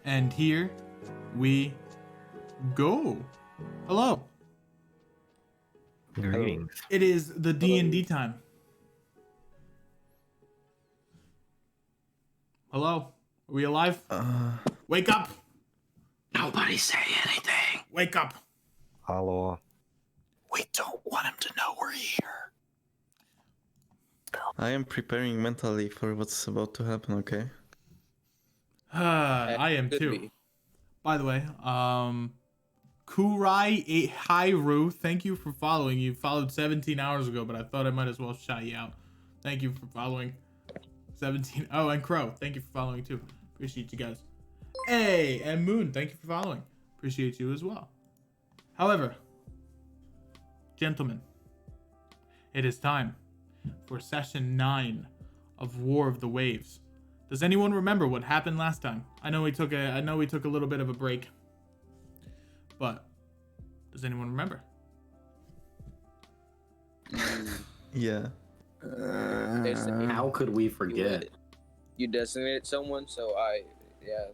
And here we go. Hello. Greetings. It is the D&D time. Hello. Are we alive? Wake up. Nobody say anything. Wake up. Hello. We don't want him to know we're here. I am preparing mentally for what's about to happen, okay? I am Could too. be. By the way, Kurai Hairu, thank you for following. You followed 17 hours ago, but I thought I might as well shout you out. Thank you for following 17. Oh, and Crow, thank you for following too. Appreciate you guys. Hey, and Moon, thank you for following. Appreciate you as well. However, gentlemen, it is time for session 9 of War of the Waves. Does anyone remember what happened last time? I know we took a little bit of a break, but does anyone remember? Yeah. How could we forget? You designated someone, so yeah.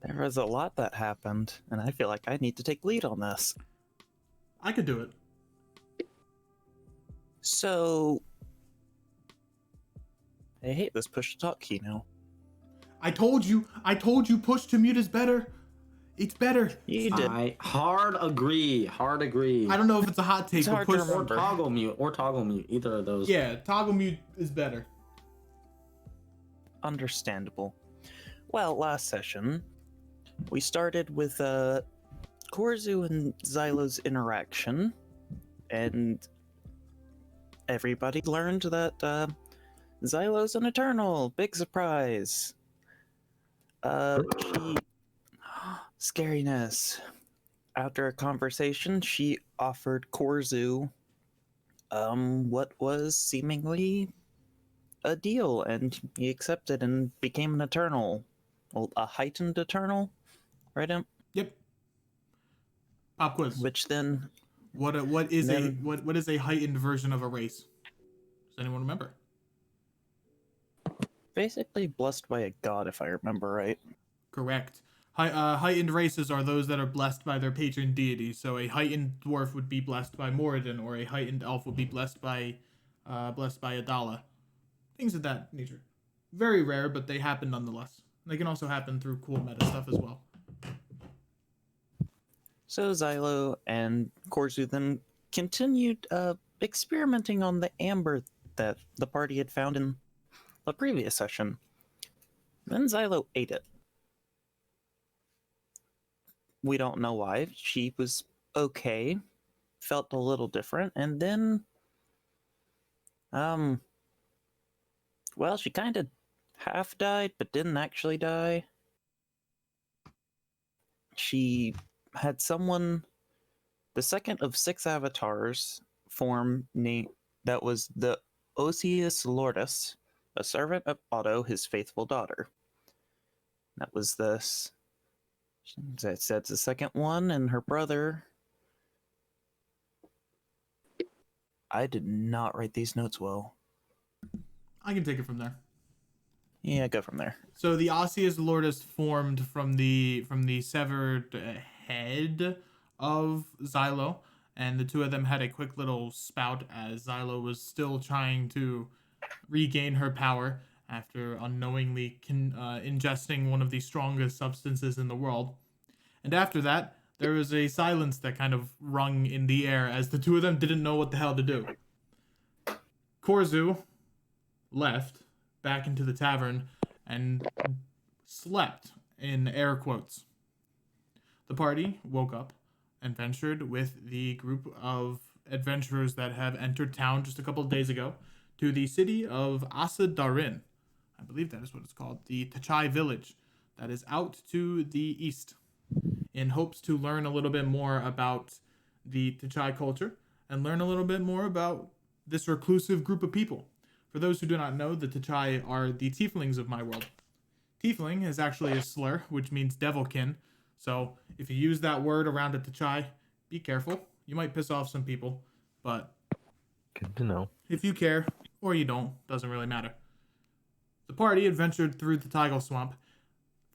There was a lot that happened, and I feel like I need to take lead on this. I could do it. So, I hate this push to talk key now. I told you push to mute is better. It's better. You did. I hard agree. I don't know if it's a hot take, It's but hard to push remember. Or toggle mute. Either of those. Yeah, toggle mute is better. Understandable. Well, last session, we started with Korzu and Xylo's interaction, and everybody learned that Xylo's an Eternal. Big surprise. Scariness. After a conversation, she offered Korzu what was seemingly a deal, and he accepted and became an Eternal. Well, a heightened Eternal, right? Imp? Yep. Pop quiz. Which then, What is a heightened version of a race? Does anyone remember? basically blessed by a god, if I remember right. Correct. Heightened races are those that are blessed by their patron deity. So a heightened dwarf would be blessed by Moradin, or a heightened elf would be blessed by Adala. Things of that nature. Very rare, but they happen nonetheless. They can also happen through cool meta stuff as well. So Xylo and Korzu then continued experimenting on the amber that the party had found in the previous session. Then Xylo ate it. We don't know why. She was okay, felt a little different, and then, well, she kind of half died, but didn't actually die. She had someone, the second of 6 avatars, form that was the Osius Lordus, a servant of Otto, his faithful daughter. That was this. That's the second one, and her brother. I did not write these notes well. I can take it from there. Yeah, go from there. So the Osseous Lordus formed from the severed head of Xylo, and the two of them had a quick little spout as Xylo was still trying to regain her power after unknowingly ingesting one of the strongest substances in the world. And after that, there was a silence that kind of rung in the air as the two of them didn't know what the hell to do. Korzu left back into the tavern and slept, in air quotes. The party woke up and ventured with the group of adventurers that have entered town just a couple of days ago to the city of Asadarin. I believe that is what it's called, the Tachai village that is out to the east, in hopes to learn a little bit more about the Tachai culture and learn a little bit more about this reclusive group of people. For those who do not know, the Tachai are the tieflings of my world. Tiefling is actually a slur, which means devilkin. So if you use that word around a Tachai, be careful. You might piss off some people, but Good to know. if you care, or you don't, doesn't really matter. The party adventured through the Taigal Swamp,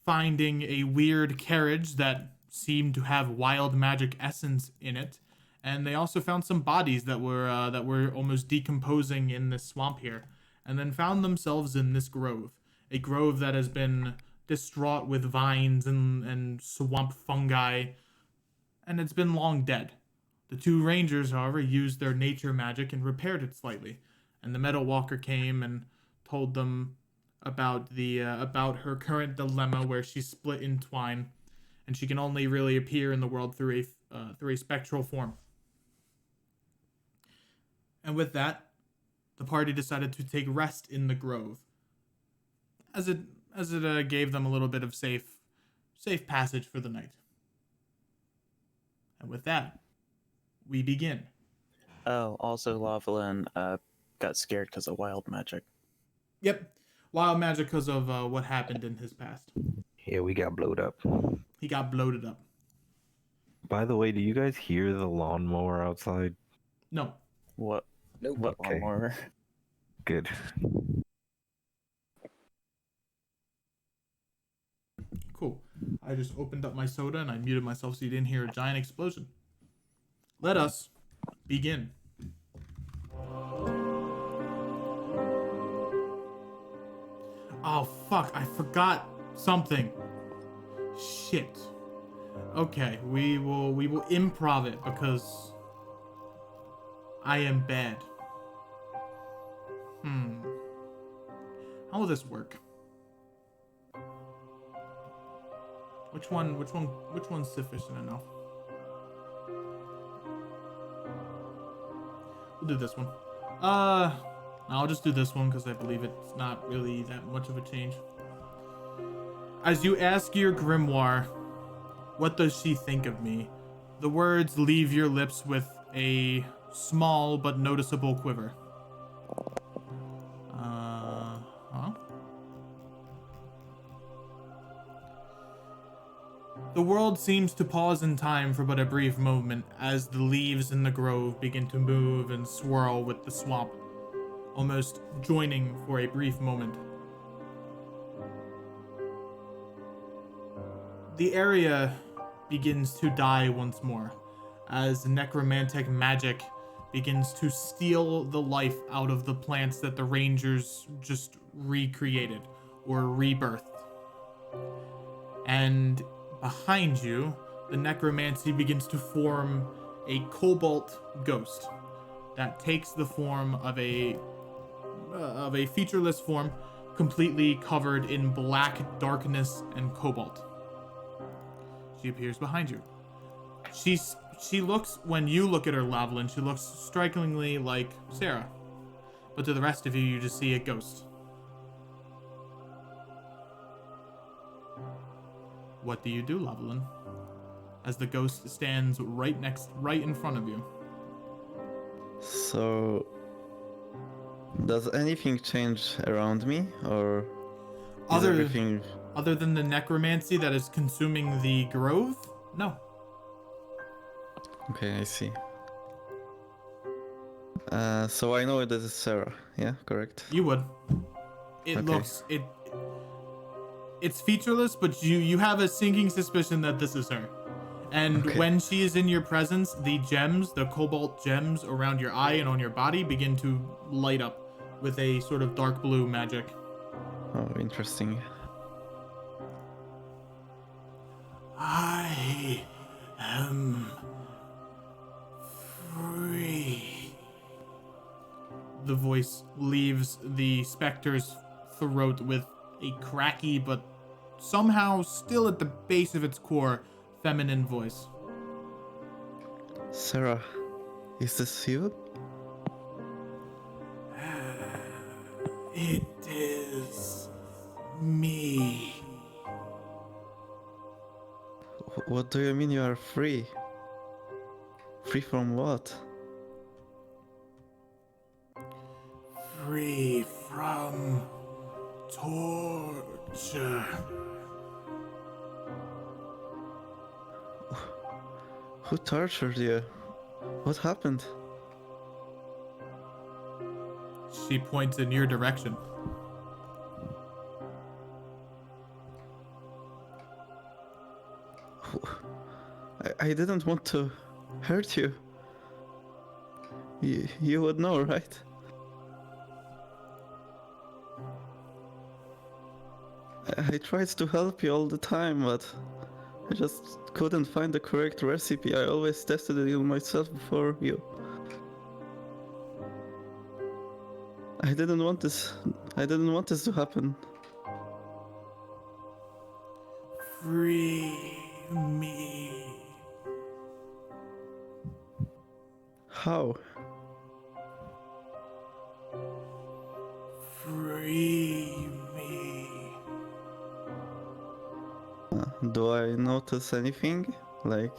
finding a weird carriage that seemed to have wild magic essence in it, and they also found some bodies that were almost decomposing in this swamp here, and then found themselves in this grove, a grove that has been distraught with vines and swamp fungi, and it's been long dead. The two rangers, however, used their nature magic and repaired it slightly, and the Meadow Walker came and told them about about her current dilemma, where she's split in twine, and she can only really appear in the world through a spectral form. And with that, the party decided to take rest in the grove, as it gave them a little bit of safe passage for the night. And with that, we begin. Oh, also Lavalin got scared because of wild magic. Yep, wild magic because of what happened in his past. Yeah, we got blowed up. He got bloated up. By the way, do you guys hear the lawnmower outside? No. What? Nope. What Okay. lawnmower? Good. Cool. I just opened up my soda and I muted myself so you didn't hear a giant explosion. Let us begin. Oh fuck, I forgot something. Shit. Okay, we will improv it because I am bad. How will this work? Which one's sufficient enough? We'll do this one. I'll just do this one because I believe it's not really that much of a change. As you ask your grimoire, what does she think of me? The words leave your lips with a small but noticeable quiver. The world seems to pause in time for but a brief moment as the leaves in the grove begin to move and swirl with the swamp, almost joining for a brief moment. The area begins to die once more as necromantic magic begins to steal the life out of the plants that the rangers just recreated or rebirthed. And behind you, the necromancy begins to form a cobalt ghost that takes the form of a featureless form, completely covered in black darkness and cobalt. She appears behind you. She looks, when you look at her, Lavalin, she looks strikingly like Sarah, but to the rest of you, you just see a ghost. What do you do, Lavalin? As the ghost stands right in front of you. So, does anything change around me, or is everything... Other than the necromancy that is consuming the grove? No. Okay, I see. So I know this is Sarah, yeah, correct? You would. It's featureless, but you have a sinking suspicion that this is her. And Okay. when she is in your presence, the gems, the cobalt gems around your eye and on your body begin to light up with a sort of dark blue magic. Oh, interesting. I am free. The voice leaves the specter's throat with a cracky but somehow still at the base of its core feminine voice. Sarah, is this you? It is me. What do you mean you are free? Free from what? Free from torture. Who tortured you? What happened? She points in your direction. I didn't want to hurt you. You would know, right? I tried to help you all the time, but I just couldn't find the correct recipe. I always tested it on myself before you. I didn't want this. I didn't want this to happen. Free me. How? Free me. Do I notice anything? Like,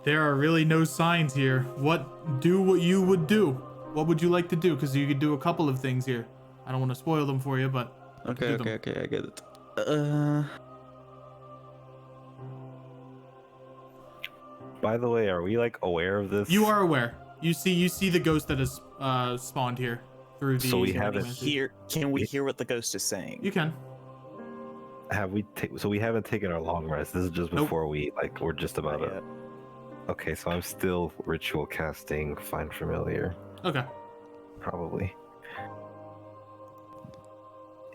There are really no signs here. Do what you would do. What would you like to do? Because you could do a couple of things here. I don't want to spoil them for you, but okay, do them. okay, I get it. By the way, are we like aware of this? You are aware. You see the ghost that is spawned here through the. So we Can we haven't- Can we hear what the ghost is saying? You can. So we haven't taken our long rest. This is just Nope. before we're just about Not it. yet. Okay, so I'm still ritual casting Find Familiar, Okay. probably.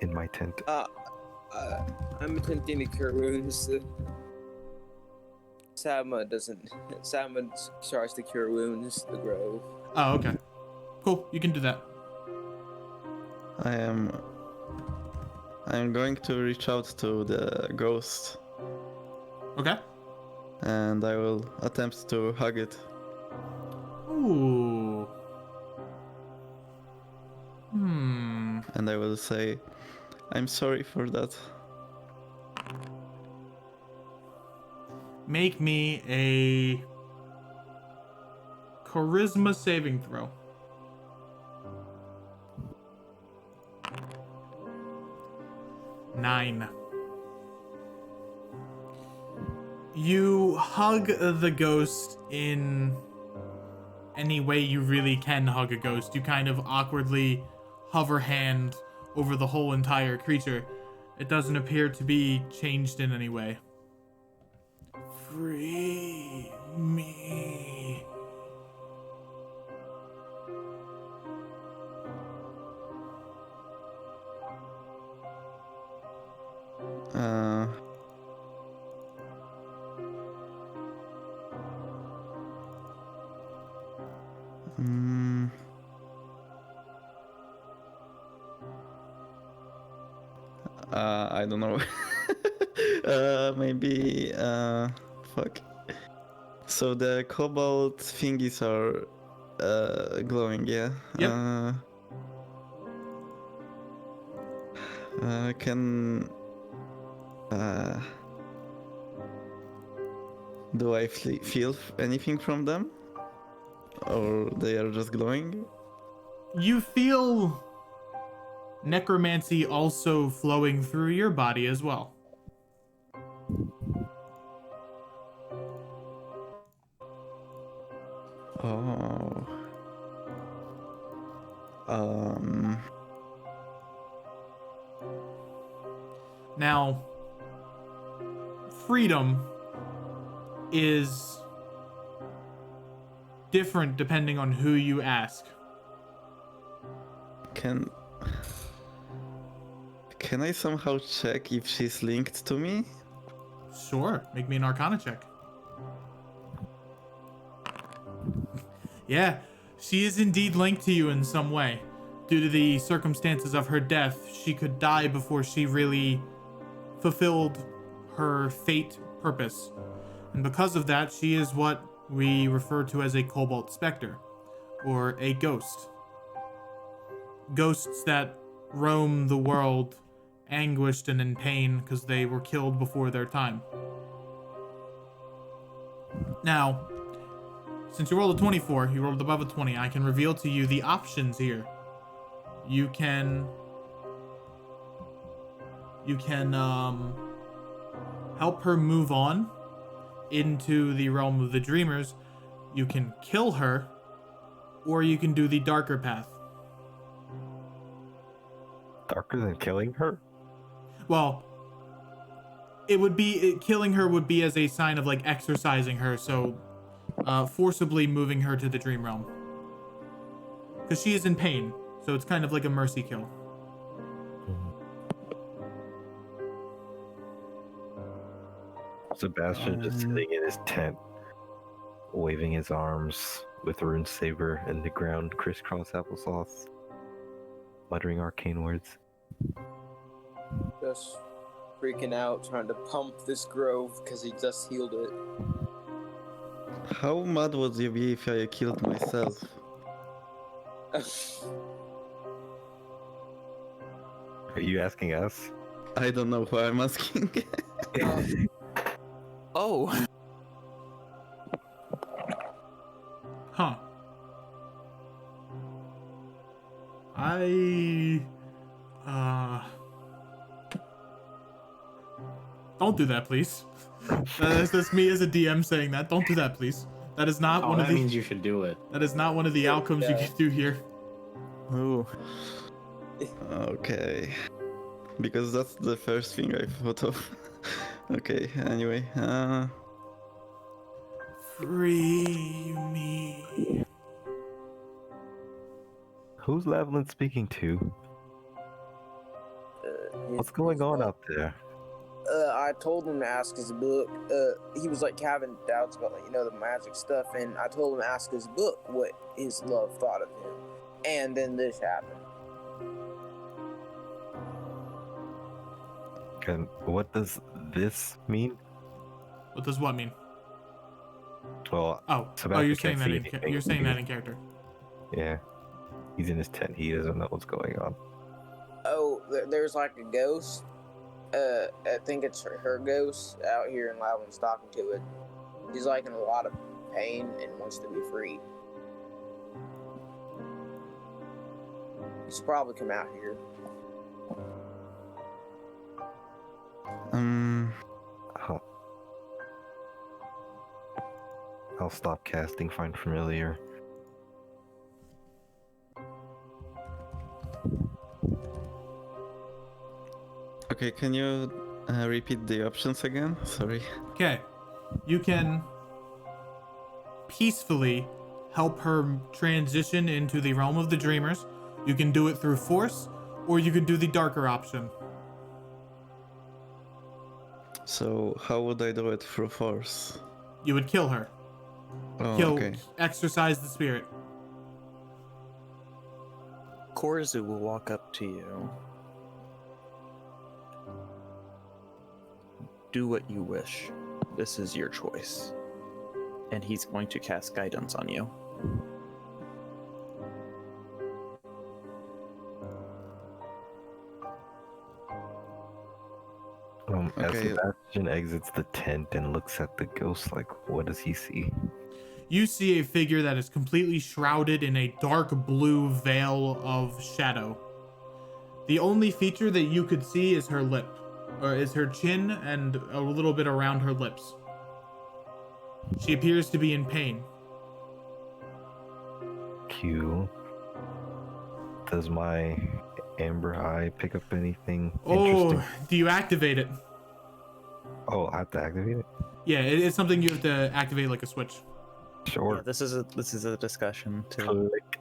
In my tent. I'm attempting to cure wounds. Sama tries to cure wounds. The grove. Oh, okay. Cool. You can do that. I am going to reach out to the ghost Okay. and I will attempt to hug it. Ooh. And I will say, I'm sorry for that. Make me a charisma saving throw. Nine. You hug the ghost in any way you really can hug a ghost. You kind of awkwardly hover hand over the whole entire creature. It doesn't appear to be changed in any way. Free me. Mm, I don't know. Maybe. Fuck. So the cobalt thingies are glowing, yeah? Yep. Can. Do I feel anything from them? Or they are just glowing? You feel necromancy also flowing through your body as well. Oh. Now, freedom is different depending on who you ask. Can I somehow check if she's linked to me? Sure, make me an arcana check. Yeah, she is indeed linked to you in some way. Due to the circumstances of her death, she could die before she really fulfilled her fate purpose. And because of that, she is what we refer to as a Cobalt Spectre, or a ghost. Ghosts that roam the world, anguished and in pain because they were killed before their time. Now, since you rolled a 24, you rolled above a 20, I can reveal to you the options here. You can help her move on into the realm of the dreamers. You can kill her, or you can do the darker path. Darker than killing her? Well, killing her would be as a sign of like exorcising her, so forcibly moving her to the dream realm. Because she is in pain, so it's kind of like a mercy kill. Sebastian just sitting in his tent, waving his arms with rune saber in the ground, crisscross applesauce, muttering arcane words. Just freaking out, trying to pump this grove because he just healed it. How mad would you be if I killed myself? Are you asking us? I don't know why I'm asking. Oh, Huh. Don't do that, please. That's me as a DM saying that. Don't do that, please. That is not one of that the. means you should do it. That is not one of the outcomes you Yeah. can do here. ooh. Okay. Because that's the first thing I thought of. Okay, anyway. Free me. Who's Lavalin speaking to? What's going on out there? I told him to ask his book. He was like having doubts about like, the magic stuff, and I told him to ask his book what his love thought of him. And then this happened. And what does this mean? What does what mean? Well, Oh, Sebastian you're saying can't that see in anything you're saying that because- in character. yeah, he's in his tent. He doesn't know what's going on. Oh, there's like a ghost. I think it's her ghost out here, and Lavin's talking to it. He's like in a lot of pain and wants to be freed. He should probably come out here. I'll stop casting Find Familiar. Okay, can you repeat the options again? Sorry. Okay. You can peacefully help her transition into the realm of the dreamers. You can do it through force, or you can do the darker option. So, how would I do it through force? You would kill her. Oh, Kill, okay. exorcise the spirit. Korzu will walk up to you. Do what you wish. This is your choice. And he's going to cast guidance on you. As Okay. Sebastian exits the tent and looks at the ghost, like, what does he see? You see a figure that is completely shrouded in a dark blue veil of shadow. The only feature that you could see is her lip, or is her chin and a little bit around her lips. She appears to be in pain. Q. Does my amber eye pick up anything Oh, interesting? do you activate it? Oh, I have to activate it? Yeah, it's something you have to activate like a switch. Sure. Yeah, this is a discussion too. Click.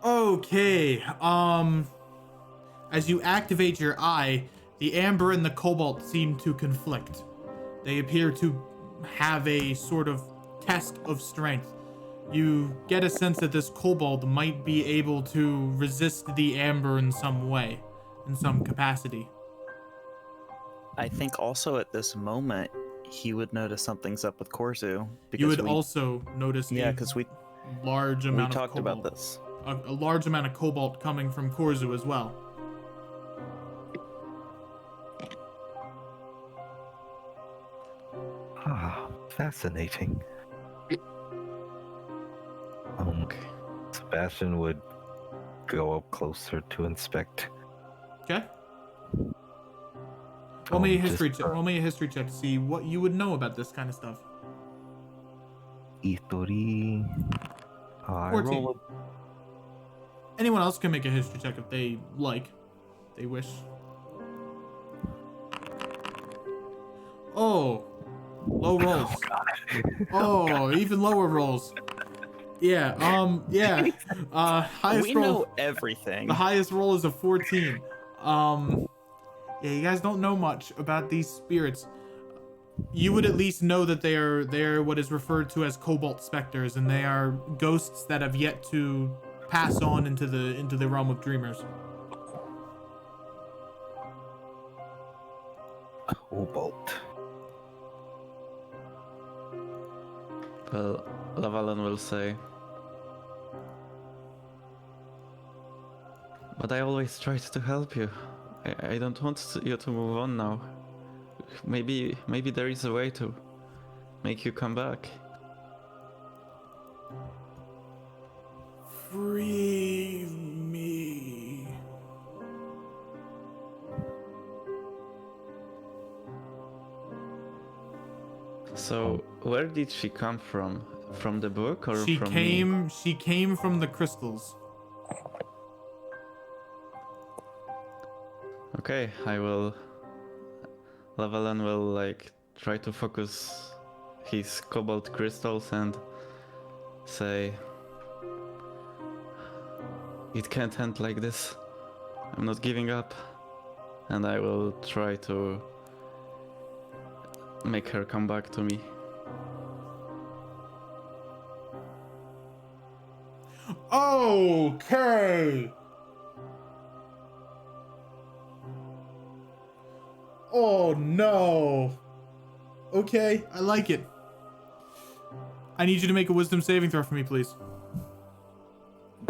Okay, as you activate your eye, the amber and the cobalt seem to conflict. They appear to have a sort of test of strength. You get a sense that this cobalt might be able to resist the amber in some way, in some capacity. I think also at this moment he would notice something's up with Korzu. You would also notice because we large amount of talked cobalt. about this. A large amount of cobalt coming from Korzu as well. Ah, fascinating. Sebastian would go up closer to inspect. Okay. Roll me a Just, history check. Roll me a history check to see what you would know about this kind of stuff. History. I 14. roll Anyone else can make a history check if they like. They wish. Oh, low rolls. Oh god. Oh, even lower rolls. Yeah. Yeah. Highest We roll. know everything. The highest roll is a 14. Yeah, you guys don't know much about these spirits. You would at least know that they are what is referred to as cobalt specters, and they are ghosts that have yet to pass on into the realm of dreamers. Cobalt. Well, Lavalin will say. But I always tried to help you. I don't want you to move on now. Maybe there is a way to make you come back. Free me. So, where did she come from? From the book or She from came. me? She came from the crystals. Okay, I will. Lavalin will like try to focus his cobalt crystals and say, "It can't end like this. I'm not giving up," and I will try to make her come back to me. Okay. Oh no. Okay, I like it. I need you to make a wisdom saving throw for me, please.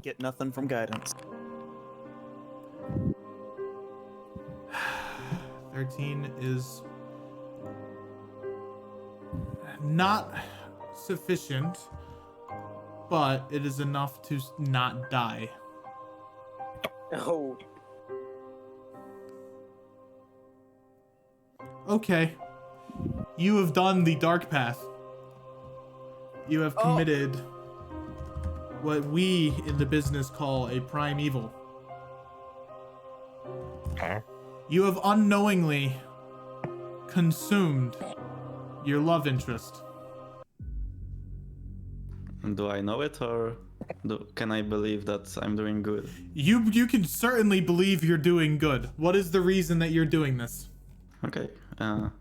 Get nothing from guidance. 13 is not sufficient, but it is enough to not die. Oh, Okay. You have done the dark path. You have committed what we in the business call a prime evil. Huh? You have unknowingly consumed your love interest. Do I know it, or can I believe that I'm doing good? You can certainly believe you're doing good. What is the reason that you're doing this? Okay. I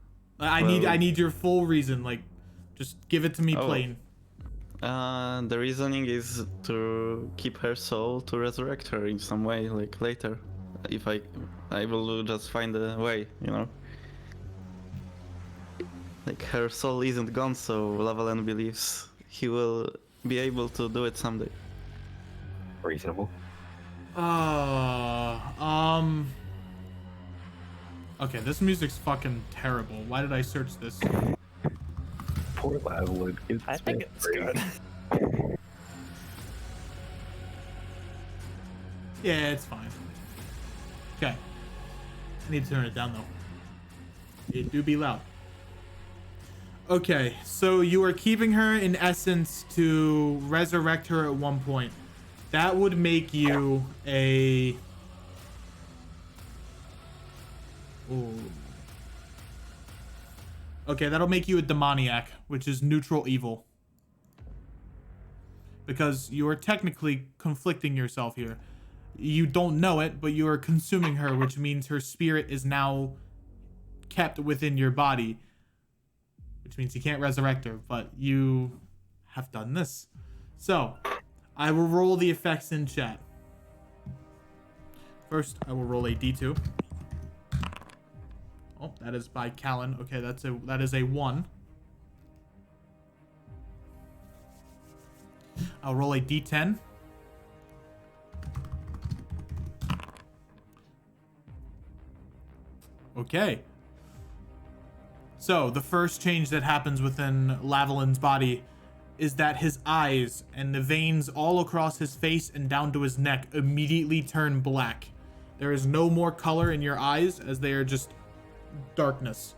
Well- need your full reason. Like, just give it to me Oh. plain. The reasoning is to keep her soul to resurrect her in some way, like later. If I will just find a way, you know. Like her soul isn't gone, so Lavalin believes he will be able to do it someday. Reasonable. Okay, this music's fucking terrible. Why did I search this? Poor Lavalin. I think it's good. Yeah, it's fine. Okay. I need to turn it down though. It do be loud. Okay, so you are keeping her in essence to resurrect her at one point. That would make you a... Ooh. Okay, that'll make you a demoniac, which is neutral evil. Because you are technically conflicting yourself here. You don't know it, but you are consuming her, which means her spirit is now kept within your body. Which means you can't resurrect her, but you have done this. So, I will roll the effects in chat. First, I will roll a d2. Oh, that is by Callan. Okay, that is a 1. I'll roll a d10. Okay. So, the first change that happens within Lavalin's body is that his eyes and the veins all across his face and down to his neck immediately turn black. There is no more color in your eyes, as they are just darkness.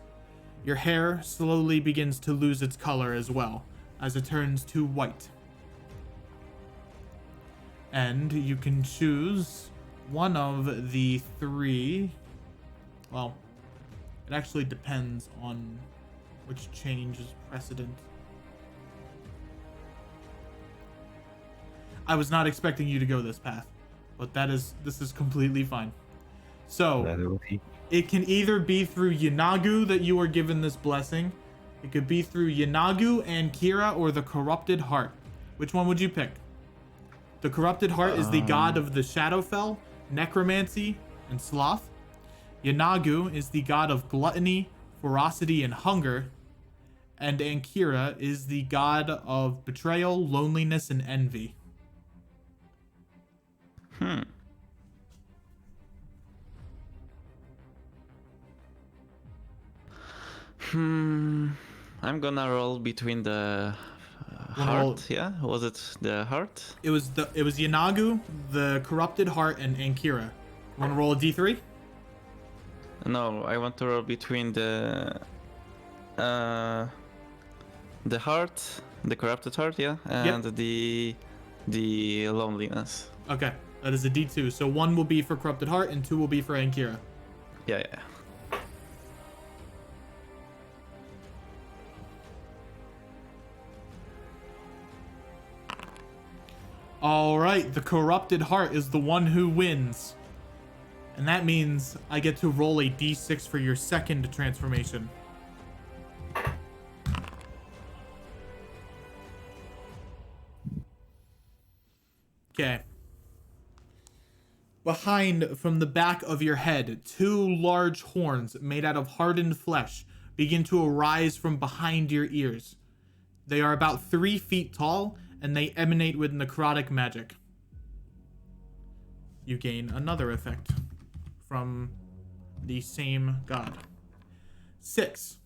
Your hair slowly begins to lose its color as well, as it turns to white. And you can choose one of the 3. Well, it actually depends on which changes precedent. I was not expecting you to go this path, but this is completely fine. So, Neither will he. it can either be through Yanagu that you are given this blessing. It could be through Yanagu and Kira or the Corrupted Heart. Which one would you pick? The Corrupted Heart is the god of the Shadowfell, necromancy, and sloth. Yanagu is the god of gluttony, ferocity, and hunger. And Ankira is the god of betrayal, loneliness, and envy. I'm gonna roll between the Wanna roll- heart. Yeah, was it the heart? It was Yanagu, the Corrupted Heart, and Ankira. Want to roll a d3? No, I want to roll between the heart, the corrupted heart, yeah, and the loneliness. Okay, that is a d2. So 1 will be for Corrupted Heart and 2 will be for Ankira. Yeah. All right, the Corrupted Heart is the one who wins. And that means I get to roll a d6 for your second transformation. Okay. Behind, from the back of your head, 2 large horns made out of hardened flesh begin to arise from behind your ears. They are about 3 feet tall, and they emanate with necrotic magic. You gain another effect from the same god. 6.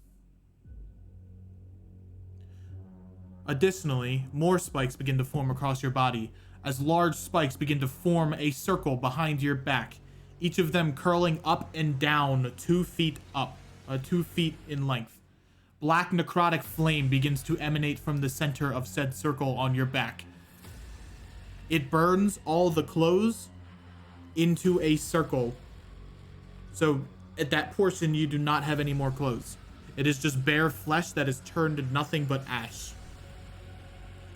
Additionally, more spikes begin to form across your body, as large spikes begin to form a circle behind your back, each of them curling up and down 2 feet up, 2 feet in length. Black necrotic flame begins to emanate from the center of said circle on your back. It burns all the clothes into a circle. So at that portion, you do not have any more clothes. It is just bare flesh that is turned to nothing but ash.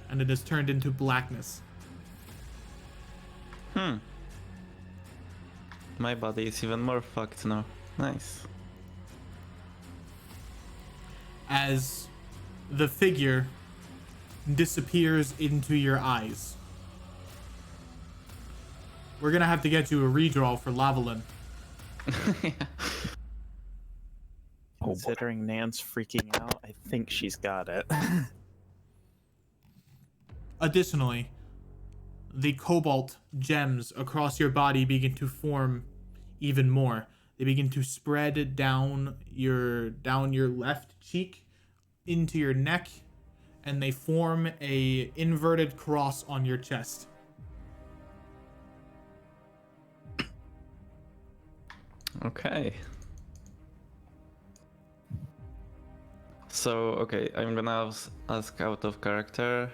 And it is turned into blackness. My body is even more fucked now. Nice. As the figure disappears into your eyes. We're gonna have to get you a redraw for Lavalin. Considering Nan's freaking out, I think she's got it. Additionally, the cobalt gems across your body begin to form even more. They begin to spread down your left cheek into your neck, and they form a inverted cross on your chest. Okay. So, okay, I'm gonna ask out of character.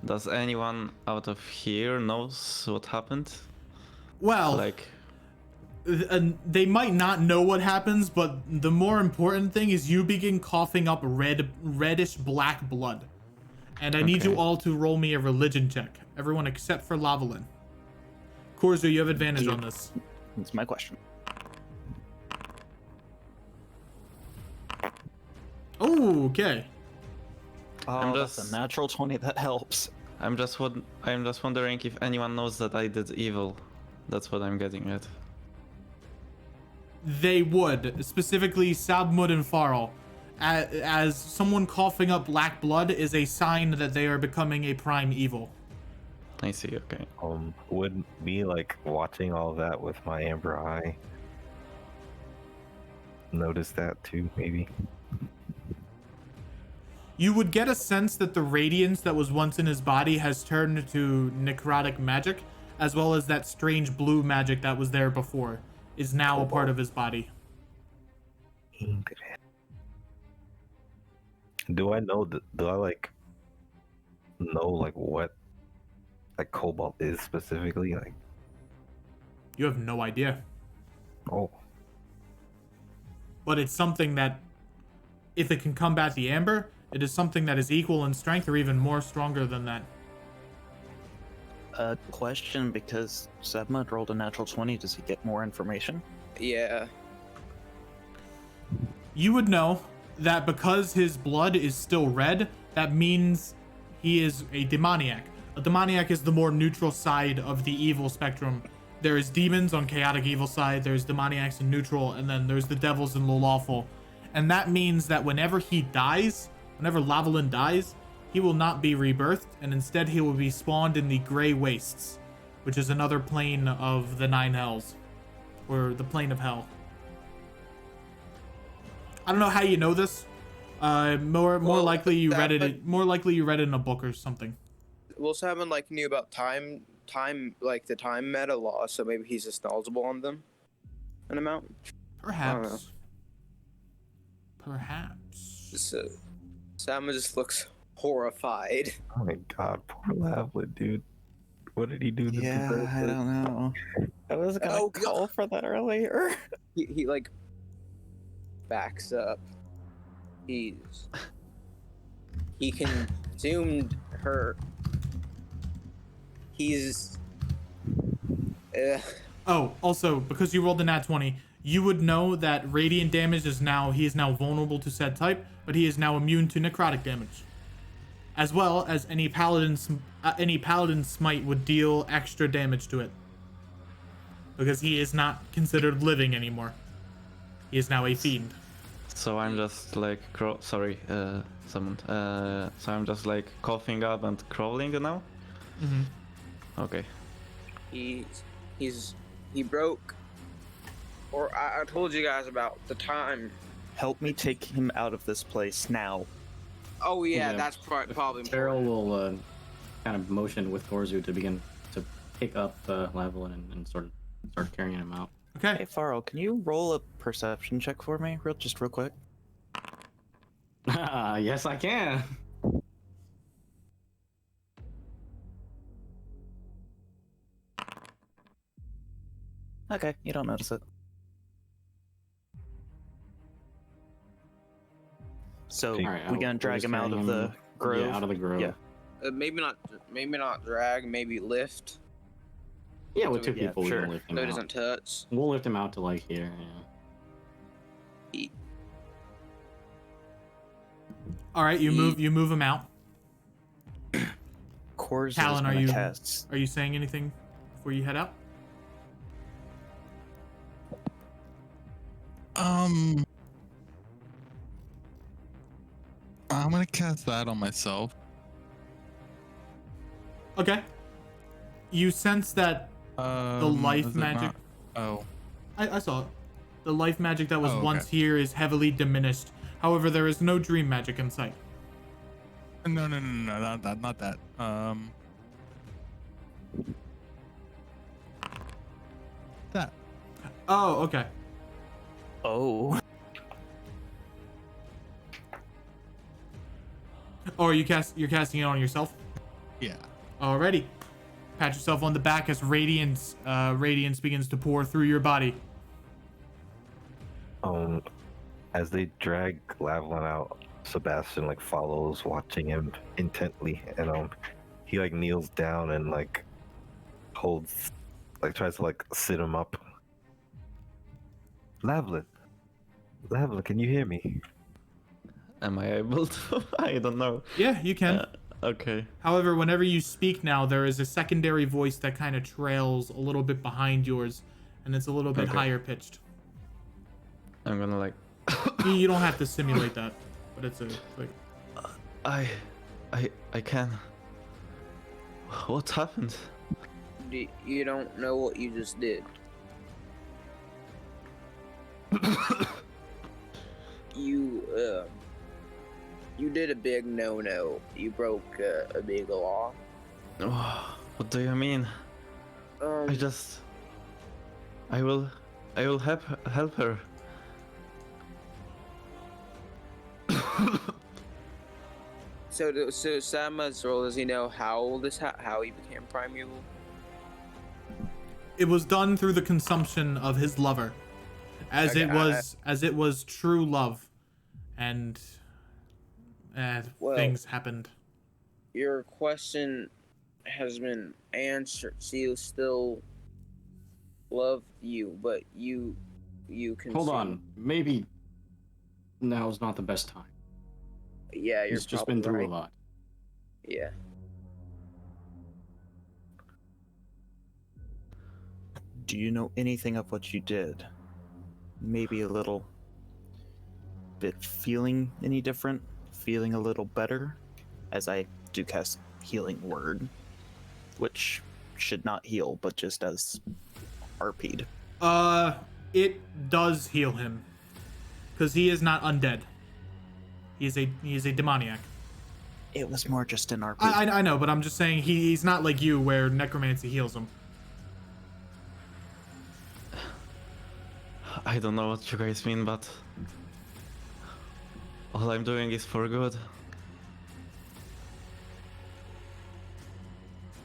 Does anyone out of here knows what happened? Well, Like, they might not know what happens, but the more important thing is you begin coughing up reddish black blood. And I need you Okay. all to roll me a religion check. Everyone except for Lavalin. Korzu, you have advantage on this. That's my question. Oh, okay. Oh, that's just- a natural 20. That helps. I'm just wondering if anyone knows that I did evil. That's what I'm getting at. They would, specifically Sabmud and Farl. As someone coughing up black blood is a sign that they are becoming a prime evil. I see, okay. Would me like watching all that with my amber eye notice that too, maybe? You would get a sense that the radiance that was once in his body has turned to necrotic magic, as well as that strange blue magic that was there before is now a part of his body. Do I know do I like know like what like cobalt is specifically? Like, You have no idea. oh, But it's something that if it can combat the amber, it is something that is equal in strength or even more stronger than that. A question, because Sebma rolled a natural 20, does he get more information? Yeah. You would know that because his blood is still red, that means he is a demoniac. A demoniac is the more neutral side of the evil spectrum. There is demons on chaotic evil side, there's demoniacs in neutral, and then there's the devils in the lawful. And that means that whenever he dies, whenever Lavalin dies, he will not be rebirthed, and instead he will be spawned in the Grey Wastes, which is another plane of the Nine Hells, or the plane of hell. I don't know how you know this. More likely you read it. More likely you read it in a book or something. Well, Simon like knew about time like the time meta law, so maybe he's just knowledgeable on them. An amount. Perhaps. Perhaps. So Simon just looks horrified. Oh my god, poor Lavlet, dude. What did he do to deserve I this? don't know. I was gonna call for that earlier. He like backs up. He consumed her. He's Oh, also, because you rolled the nat 20, you would know that radiant damage is now, he is now vulnerable to said type, but he is now immune to necrotic damage. As well as any paladin smite would deal extra damage to it. Because he is not considered living anymore. He is now a fiend. So I'm just like someone. So I'm just like coughing up and crawling now. Mm-hmm. Okay. he broke. Or I told you guys about the time. Help me take him out of this place now. Oh yeah, Yeah. that's probably Farrell will kind of motion with Gorzu to begin to pick up Lavalin and start carrying him out. Okay. Hey, Farrell, can you roll a perception check for me, real quick? Yes, I can. Okay, you don't notice it. So Alright, we gonna drag him out of the grove? Yeah, out of the grove. Yeah. maybe not drag, maybe lift. Yeah, with two Yeah, people, sure. we can lift him So it out. doesn't touch. We'll lift him out to like here. Yeah. All right, you move him out. Cores Talon, is are gonna you- cast. Are you saying anything before you head out? I'm gonna cast that on myself. Okay. You sense that the life is it magic. not- Oh, I saw it. The life magic that was Oh, okay. once here is heavily diminished. However, there is no dream magic in sight. no, not that. That. Oh, okay. Oh. Oh, you're casting it on yourself? Yeah. Alrighty. Pat yourself on the back as radiance begins to pour through your body. As they drag Lavalin out, Sebastian like follows, watching him intently, and he like kneels down and like holds, like tries to like sit him up. Lavalin, can you hear me? Am I able to? I don't know. Yeah, you can. Okay. However, whenever you speak now, there is a secondary voice that kind of trails a little bit behind yours, and it's a little bit Okay. higher pitched. I'm gonna like. You don't have to simulate that, but it's a like. I can. What happened? You don't know what you just did. You did a big no-no. You broke a big law. Oh, what do you mean? I will help her. So Sama's role, does he know how he became primeval? It was done through the consumption of his lover, as Okay, it was true love, and Well- things happened. Your question has been answered. She still loved you, but you can Hold on. Maybe now's not the best time. Yeah, you're He's just probably been through right. a lot. Yeah. Do you know anything of what you did? Maybe a little bit feeling any different? Feeling a little better? As I do cast Healing Word, which should not heal, but just does RP'd. It does heal him, because he is not undead. He is a demoniac. It was more just an RP. I know, but I'm just saying he's not like you, where necromancy heals him. I don't know what you guys mean, but all I'm doing is for good.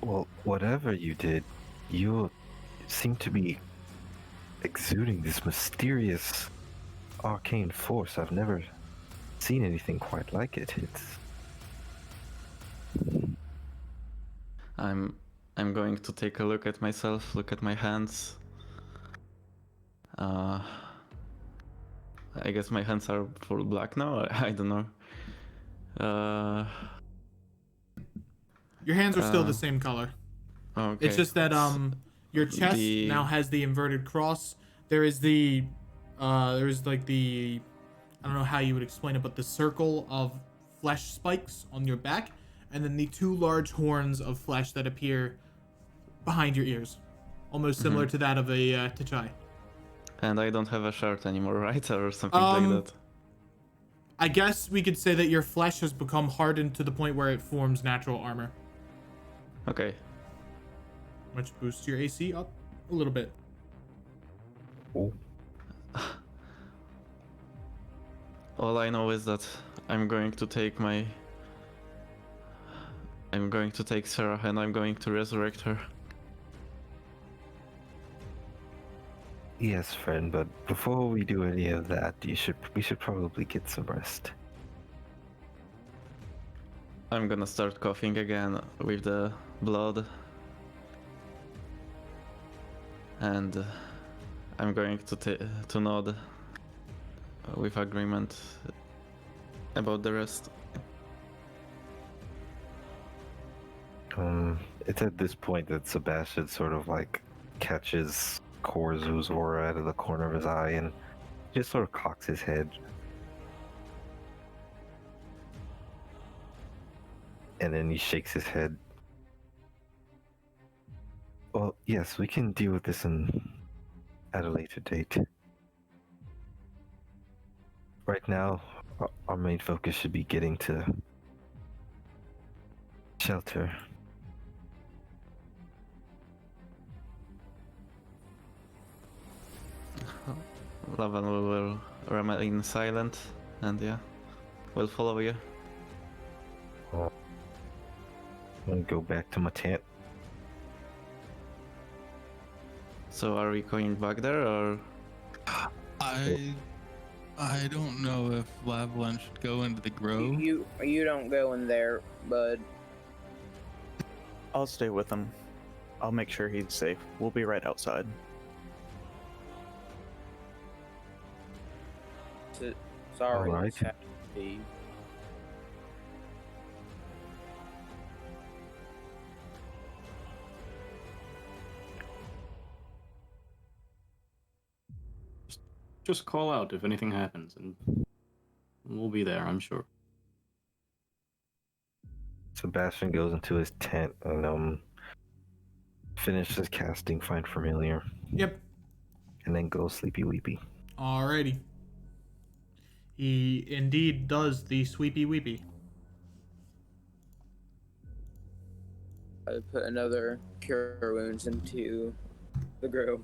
Well, whatever you did, you seem to be exuding this mysterious arcane force. I've never seen anything quite like it. I'm going to take a look at myself, look at my hands. I guess my hands are full black now. I don't know. Your hands are still the same color. Okay. It's just that your chest now has the inverted cross. There is like the, I don't know how you would explain it, but the circle of flesh spikes on your back, and then the two large horns of flesh that appear behind your ears, almost similar to that of a T'Chai. And I don't have a shirt anymore, right? Or something like that. I guess we could say that your flesh has become hardened to the point where it forms natural armor, Okay. which boosts your AC up a little bit. Oh, All I know is that I'm going to take Sarah and I'm going to resurrect her. yes, friend, but before we do any of that, we should probably get some rest. I'm gonna start coughing again with the blood. And I'm going to nod with agreement about the rest. It's at this point that Sebastian sort of like catches Korzu's aura out of the corner of his eye and just sort of cocks his head. And then he shakes his head. Well, yes, we can deal with this at a later date. Right now, our main focus should be getting to shelter. Lavan will remain silent and yeah, we'll follow you. I'm gonna go back to my tent. So are we going back there or? I don't know if Lavalin should go into the grove. You don't go in there, bud. I'll stay with him. I'll make sure he's safe. We'll be right outside. Sorry. All right. Steve. Just call out if anything happens, and we'll be there, I'm sure. Sebastian goes into his tent and finishes casting Find Familiar, Yep. and then goes sleepy weepy. Alrighty. He indeed does the sweepy weepy. I put another cure wounds into the grove.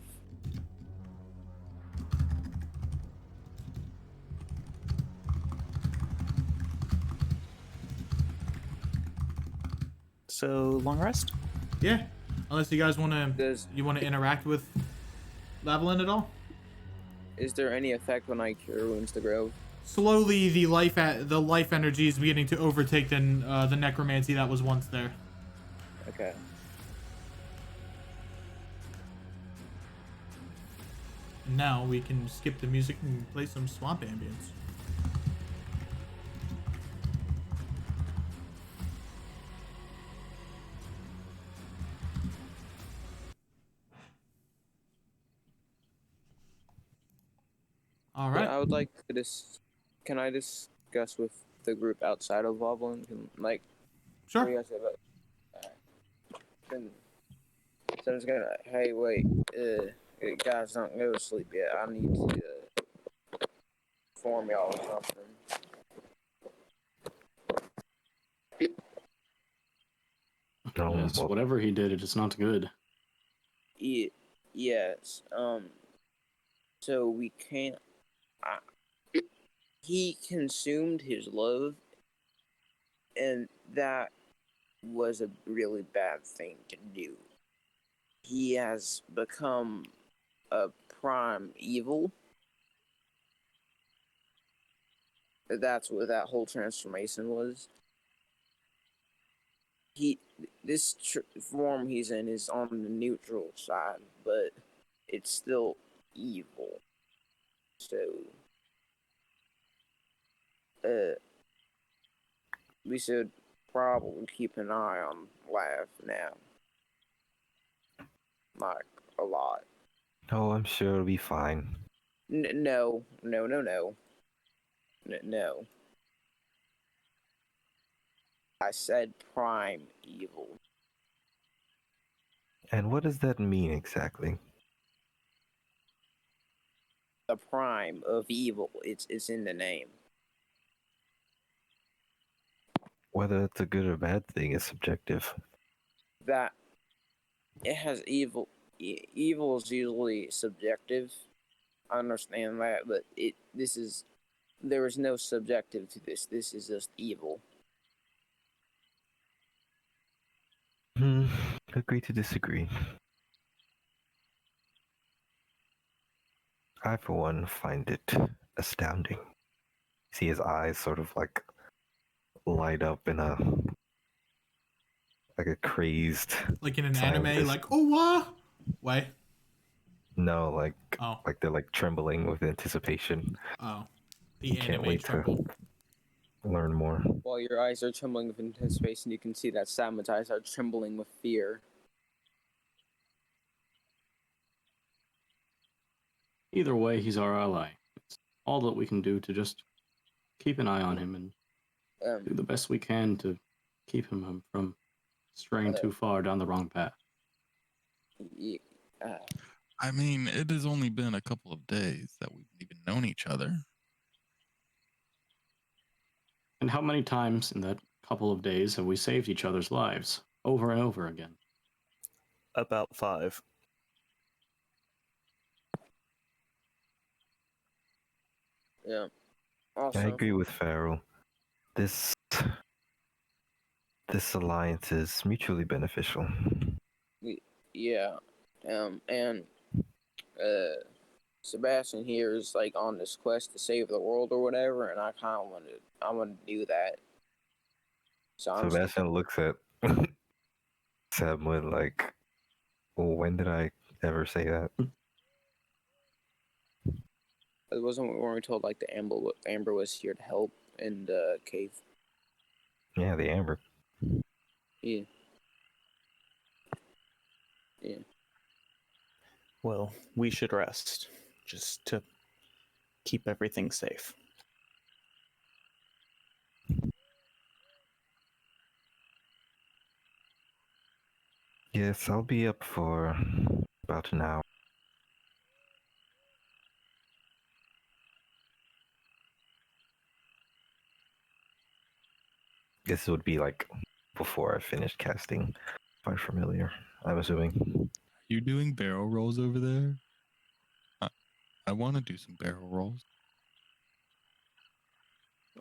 So, long rest? Yeah. Unless you guys want to Does interact with Lavalin at all. Is there any effect when I cure wounds the grove? slowly the life energy is beginning to overtake the necromancy that was once there. Okay. And now we can skip the music and play some swamp ambience. All right. I would like to Can I discuss with the group outside of Wobbling? Like, what do you Sure. guys say about? Then, so I'm just gonna. Hey, wait. Guys, don't go to sleep yet. I need to inform y'all of something. No, Yes, whatever he did, it is not good. Yes. So we can't. He consumed his love, and that was a really bad thing to do. He has become a prime evil. That's what that whole transformation was. This form he's in is on the neutral side, but it's still evil. So, we should probably keep an eye on Laugh now. Like, a lot. no, I'm sure it'll be fine. No. I said prime evil. And what does that mean exactly? The prime of evil. It's in the name. Whether it's a good or bad thing is subjective. That it has evil. Evil is usually subjective. I understand that, but there is no subjective to this. This is just evil. Agree to disagree. I, for one, find it astounding. See his eyes sort of like light up in a crazed. Like in an scientist. anime, like, oh, what? Why? No, like Oh. like they're like trembling with anticipation. Oh. The Can't anime wait tremble. to learn more. While your eyes are trembling with anticipation, you can see that Sam's eyes are trembling with fear. Either way, he's our ally. It's all that we can do to just keep an eye on him and do the best we can to keep him from straying too far down the wrong path. I mean, it has only been a couple of days that we've even known each other. And how many times in that couple of days have we saved each other's lives over and over again? About 5. Yeah. Also, I agree with Farrell. This alliance is mutually beneficial. Yeah. And Sebastian here is like on this quest to save the world or whatever, and I want to do that. So I'm Sebastian looks at Sam with like, well, when did I ever say that? It wasn't when we told like the Amber was here to help in the cave. Yeah, the Amber. Yeah. Well, we should rest, just to keep everything safe. Yes, I'll be up for about an hour. This would be like before I finish casting Fire Familiar, I'm assuming. You doing barrel rolls over there? I want to do some barrel rolls.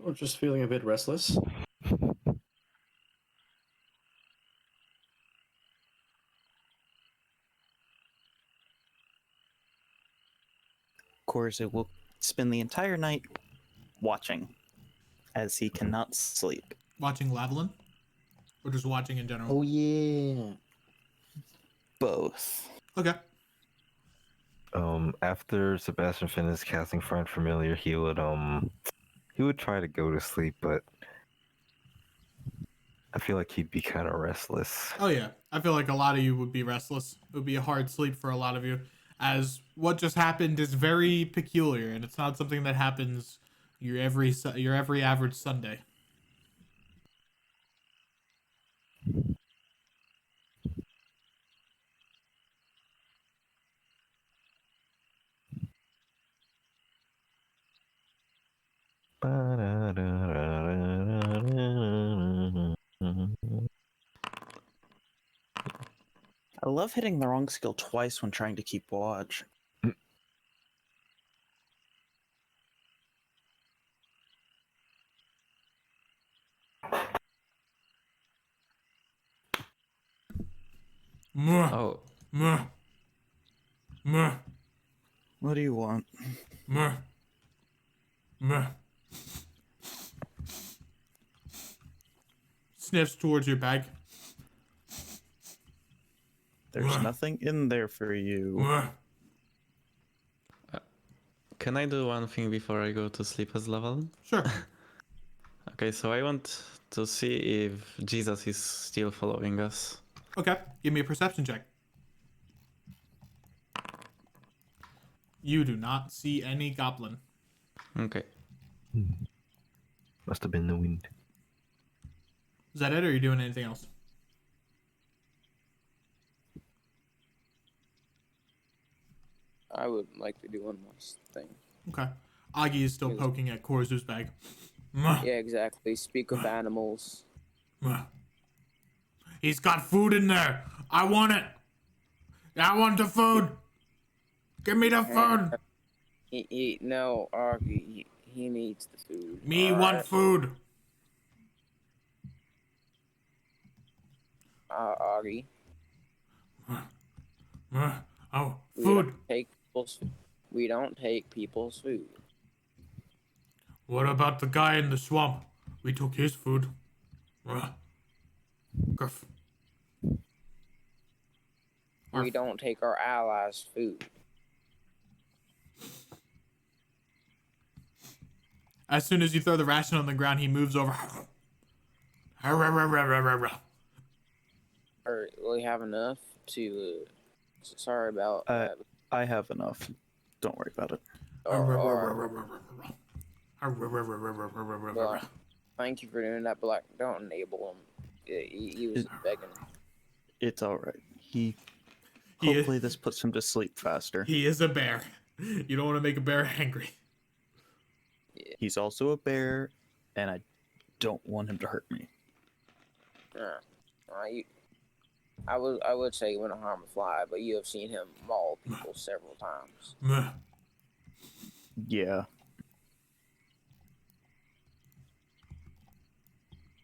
Or just feeling a bit restless. Of course, it will spend the entire night watching, as he cannot sleep. Watching Lavalin? Or just watching in general? Oh yeah, both. Okay. After Sebastian finished casting Find Familiar, he would try to go to sleep, but I feel like he'd be kind of restless. Oh yeah, I feel like a lot of you would be restless. It would be a hard sleep for a lot of you, as what just happened is very peculiar, and it's not something that happens your every average Sunday. I love hitting the wrong skill twice when trying to keep watch. Muh, Oh, muh, muh, What do you want? muh, muh. Sniffs towards your bag. There's nothing in there for you. Muh. can I do one thing before I go to sleep as level? Sure. Okay, so I want to see if Jesus is still following us. Okay, give me a perception check. You do not see any goblin. Okay. Must have been the wind. Is that it, or are you doing anything else? I would like to do one more thing. Okay. Agi is still poking at Korzu's bag. Muh, Yeah, exactly. Speak of animals. muh. He's got food in there. I want it. I want the food. Give me the food. No, Augie, he needs the food. Me All want right? food. Augie, Oh, we food. don't take people's food. What about the guy in the swamp? We took his food. Gruff. We don't take our allies' food. As soon as you throw the ration on the ground, he moves over. We have enough to. Sorry about that. I have enough. Don't worry about it. Well, thank you for doing that, but like, don't enable him. He was begging. It's all right. He Hopefully is- this puts him to sleep faster. He is a bear. You don't want to make a bear angry. He's also a bear, and I don't want him to hurt me. I would say you wouldn't harm a fly, but you have seen him maul people several times. Yeah.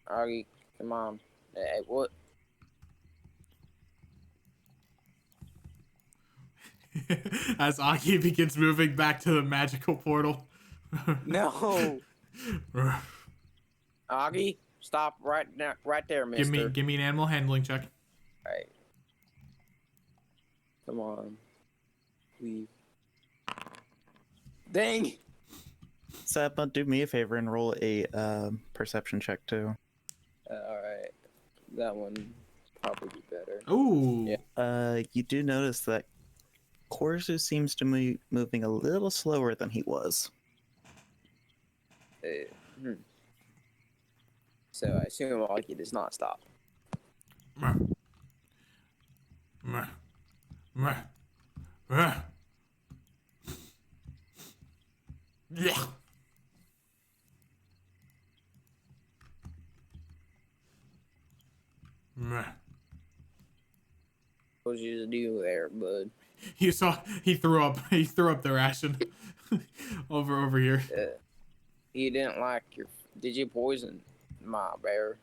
Augie, come on. Hey, what? As Aki begins moving back to the magical portal. No. Augie, stop right now, right there, mister. Give me an animal handling check. Right. Come on. Leave. Dang! Sappa, do me a favor and roll a perception check too. Alright. That one probably be better. Ooh. Yeah. You do notice that Korzu seems to be moving a little slower than he was. So I assume Augie does not stop. Yeah. What did you do there, bud? You saw he threw up the ration over here. You didn't like your. Did you poison my bear?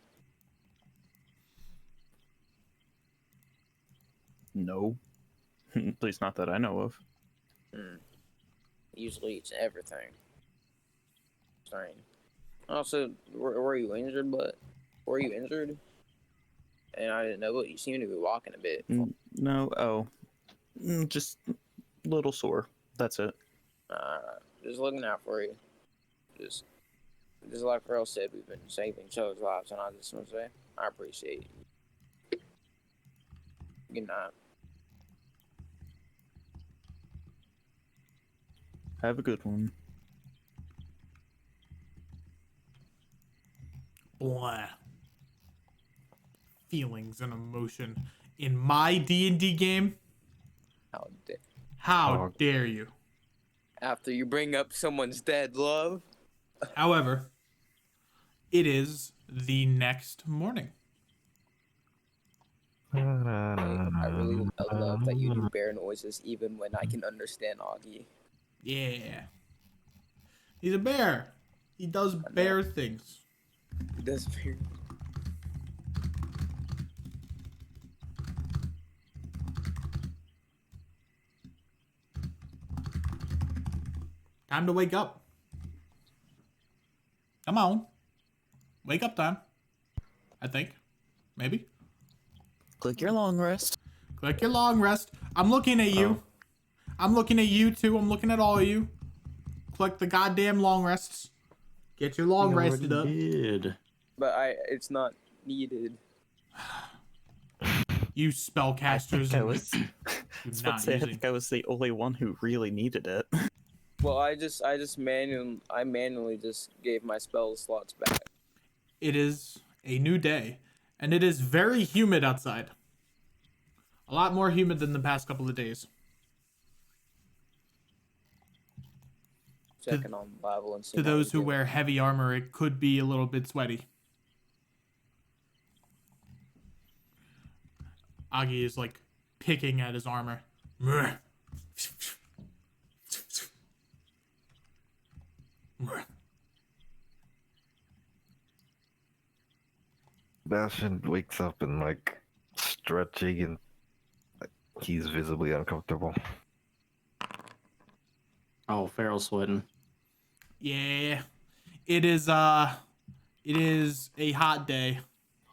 No. At least not that I know of. Usually it's everything. thing. Also, were you injured? But were you injured? And I didn't know, but you seem to be walking a bit. No, oh. Just a little sore. That's it. Just looking out for you. Just like Earl said, we've been saving each other's lives, and I just want to say, I appreciate you. Good night. Have a good one. Blah. Feelings and emotion in my D&D game? How dare you? After you bring up someone's dead love. However, it is the next morning. I really love that you do bear noises even when I can understand Augie. Yeah. He's a bear. He does bear things. He does bear. Time to wake up. Come on. Wake up time. I think. Maybe. Click your long rest. Click your long rest. I'm looking at you. I'm looking at you too. I'm looking at all of you. Click the goddamn long rests. Get your long rested up. Did. But it's not needed. You spellcasters. I think I was the only one who really needed it. Well, I manually just gave my spell slots back. It is a new day, and it is very humid outside. A lot more humid than the past couple of days. Checking on the Bible and To those who wear heavy armor, it could be a little bit sweaty. Augie is like picking at his armor. Sebastian wakes up and like stretching and like, he's visibly uncomfortable. Oh, Farrell's sweating. Yeah. It is a hot day.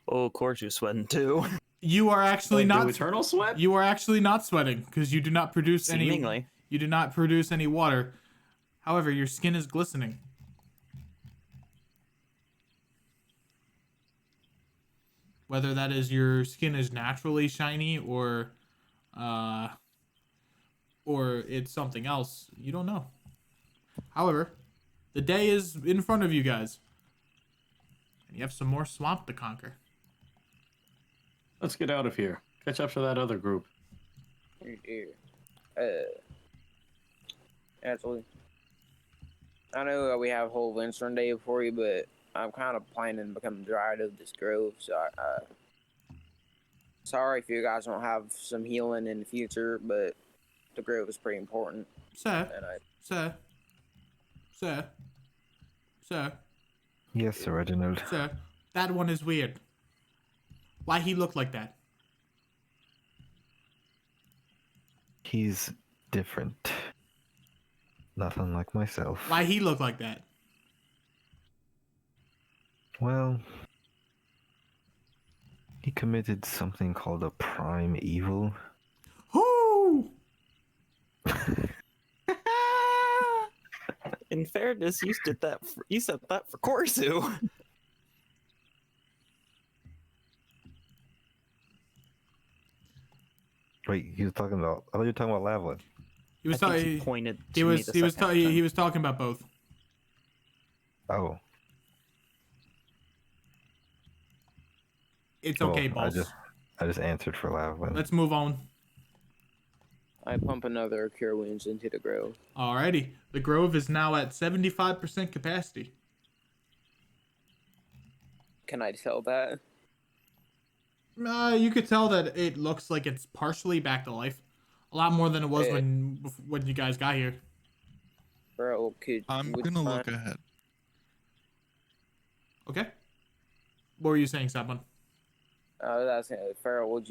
Oh, of course you're sweating too. You are actually not eternal sweat? You are actually not sweating because you do not produce Seemingly. any you do not produce any water. However, your skin is glistening. Whether that is your skin is naturally shiny or it's something else, you don't know. However, the day is in front of you guys. And you have some more swamp to conquer. Let's get out of here. Catch up to that other group. Actually, I know we have a whole Lantern Day for you, but I'm kind of planning to become Dryad of this grove, so sorry if you guys don't have some healing in the future, but the grove is pretty important. Sir. And Sir. Yes, Sir Reginald. Sir, that one is weird. Why he look like that? He's different. Not unlike myself. Why he look like that? Well, he committed something called a prime evil. Whoo! In fairness, you said that for Corsu. Wait, he was talking about. I thought you were talking about Lavalin. He was I think talking. he pointed. He To was. me the He was. second time. He was talking about both. Oh. It's okay, well, boss. I just answered for Lavalin. Let's move on. I pump another Cure Wounds into the grove. Alrighty, the grove is now at 75% capacity. Can I tell that? You could tell that it looks like it's partially back to life. A lot more than it was when you guys got here. Bro, I'm gonna look ahead. Okay. What were you saying, Sabon? I was asking, Farrell,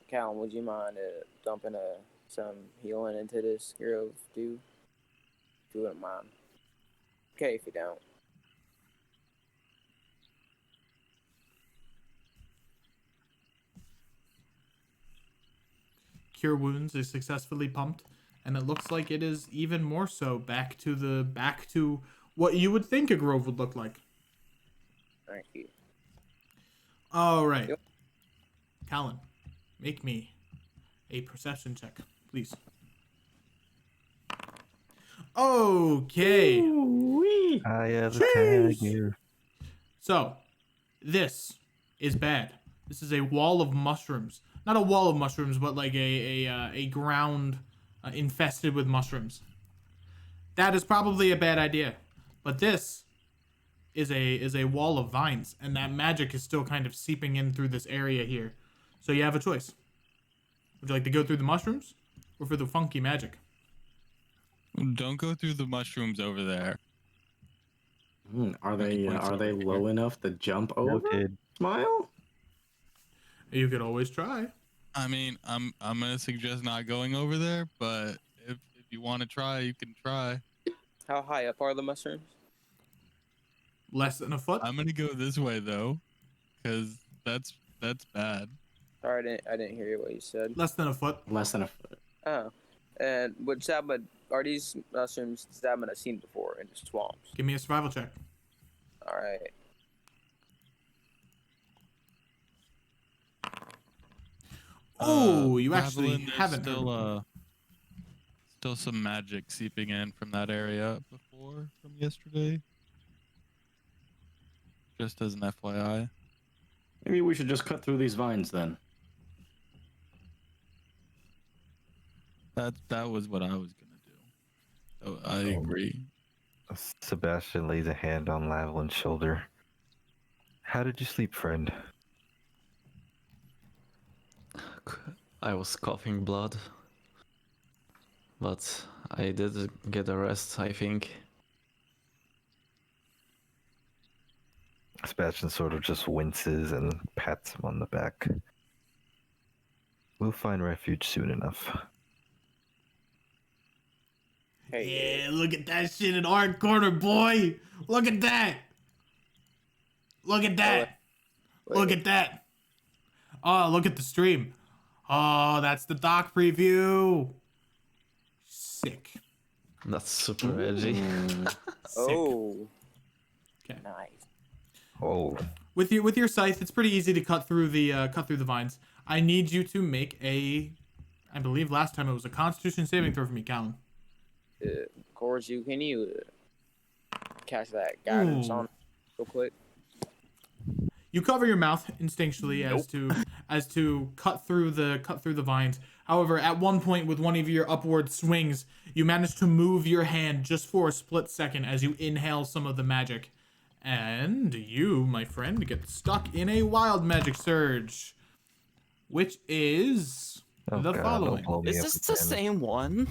Callum, would you mind dumping some healing into this grove, too? If you wouldn't mind. okay if you don't. Cure Wounds is successfully pumped, and it looks like it is even more so back to what you would think a grove would look like. Thank you. All right. Yep. Callan, make me a perception check, please. Okay. Ooh-wee. I have a Jeez. tiger. So, this is bad. This is a wall of mushrooms. Not a wall of mushrooms, but like a ground infested with mushrooms. That is probably a bad idea. But this is a wall of vines, and that magic is still kind of seeping in through this area here. So you have a choice. Would you like to go through the mushrooms or for the funky magic? Don't go through the mushrooms over there. Are Any they points are they over low here? enough to jump over? Noted. Smile. You could always try. I mean, I'm gonna suggest not going over there, but if you want to try, you can try. How high up are the mushrooms? Less than a foot. I'm gonna go this way though, because that's bad. Sorry, I didn't hear what you said. Less than a foot. Less than a foot. Oh, and which Sabbath are these mushrooms Sabbath has seen before in the swamps? Give me a survival check. All right. Oh, you Ravelin, actually there's haven't heard. still some magic seeping in from that area before from yesterday. Just as an FYI. Maybe we should just cut through these vines then. That was what I was gonna do. So I agree. Sebastian lays a hand on Lavelin's shoulder. How did you sleep, friend? I was coughing blood. But I did get a rest, I think. Sebastian sort of just winces and pats him on the back. We'll find refuge soon enough. Hey, Yeah, look at that shit in our corner, boy. Look at that. Look at that. Look at that. Oh, look at the stream. Oh, that's the doc preview. Sick. That's super edgy. Sick. Oh, Okay. nice. Oh, With your scythe, it's pretty easy to cut through the vines. I need you to make a, I believe last time it was a Constitution saving throw for me, Callan. Of course, can you catch that guidance Ooh. on real quick? You cover your mouth instinctually as to cut through the vines. However, at one point with one of your upward swings, you manage to move your hand just for a split second as you inhale some of the magic. And you, my friend, get stuck in a wild magic surge, which is oh the God, following. don't blow me Is up this the again. same one?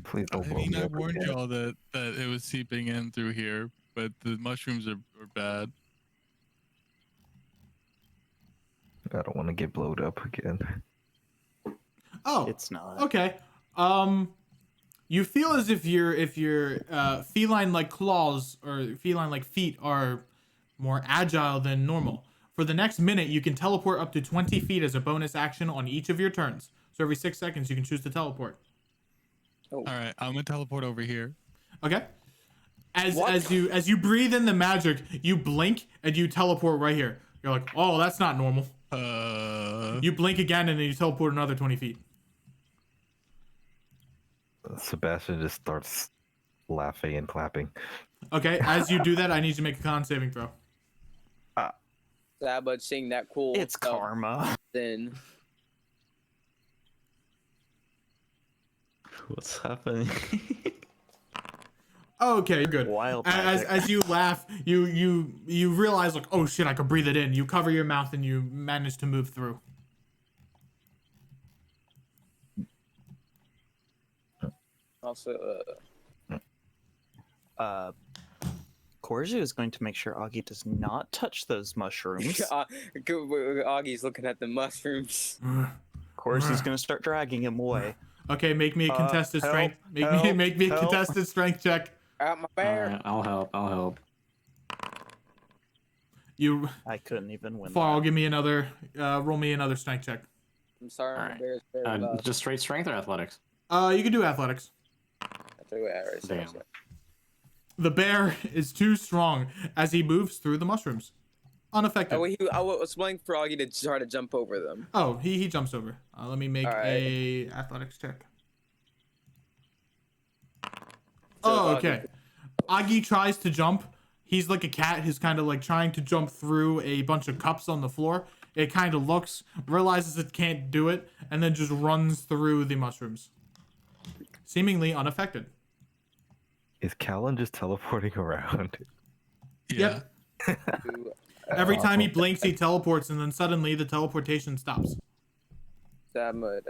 Please don't I blow mean, me I up warned again. y'all that it was seeping in through here, but the mushrooms are bad. I don't want to get blowed up again. Oh, It's not. okay. You feel as if your feline-like claws or feline-like feet are more agile than normal. For the next minute, you can teleport up to 20 feet as a bonus action on each of your turns. So every 6 seconds, you can choose to teleport. All right, I'm gonna teleport over here. Okay. What? As you breathe in the magic, you blink and you teleport right here. You're like, oh, that's not normal. You blink again and then you teleport another 20 feet. Sebastian just starts laughing and clapping. Okay. As you do that, I need you to make a con saving throw. Sabbath seeing that cool It's stuff, karma. then What's happening? Okay, you're good. Wild As magic. as you laugh, you realize like, oh shit, I could breathe it in. You cover your mouth and you manage to move through. also Korju is going to make sure Augie does not touch those mushrooms. Augie's looking at the mushrooms. Korju's going to start dragging him away. Okay, make me a contested help, strength. Make me help, a help. contested strength check. Out my bear. I'll help. I'll help. You, I couldn't even win. Farl, That. give me another. Roll me another strength check. I'm sorry, my Alright. bear's very loud. Just straight strength or athletics? You can do athletics. That's what I already said. Damn. The bear is too strong as he moves through the mushrooms, unaffected. I was waiting for Froggy to try to jump over them. Oh, he jumps over. Let me make Alright. a athletics check. So Oh, Augie- okay. Augie tries to jump. He's like a cat who's kind of like trying to jump through a bunch of cups on the floor. It kind of looks, realizes it can't do it, and then just runs through the mushrooms, seemingly unaffected. Is Callan just teleporting around? Yeah. Yep. Every time he blinks, he teleports, and then suddenly the teleportation stops. That would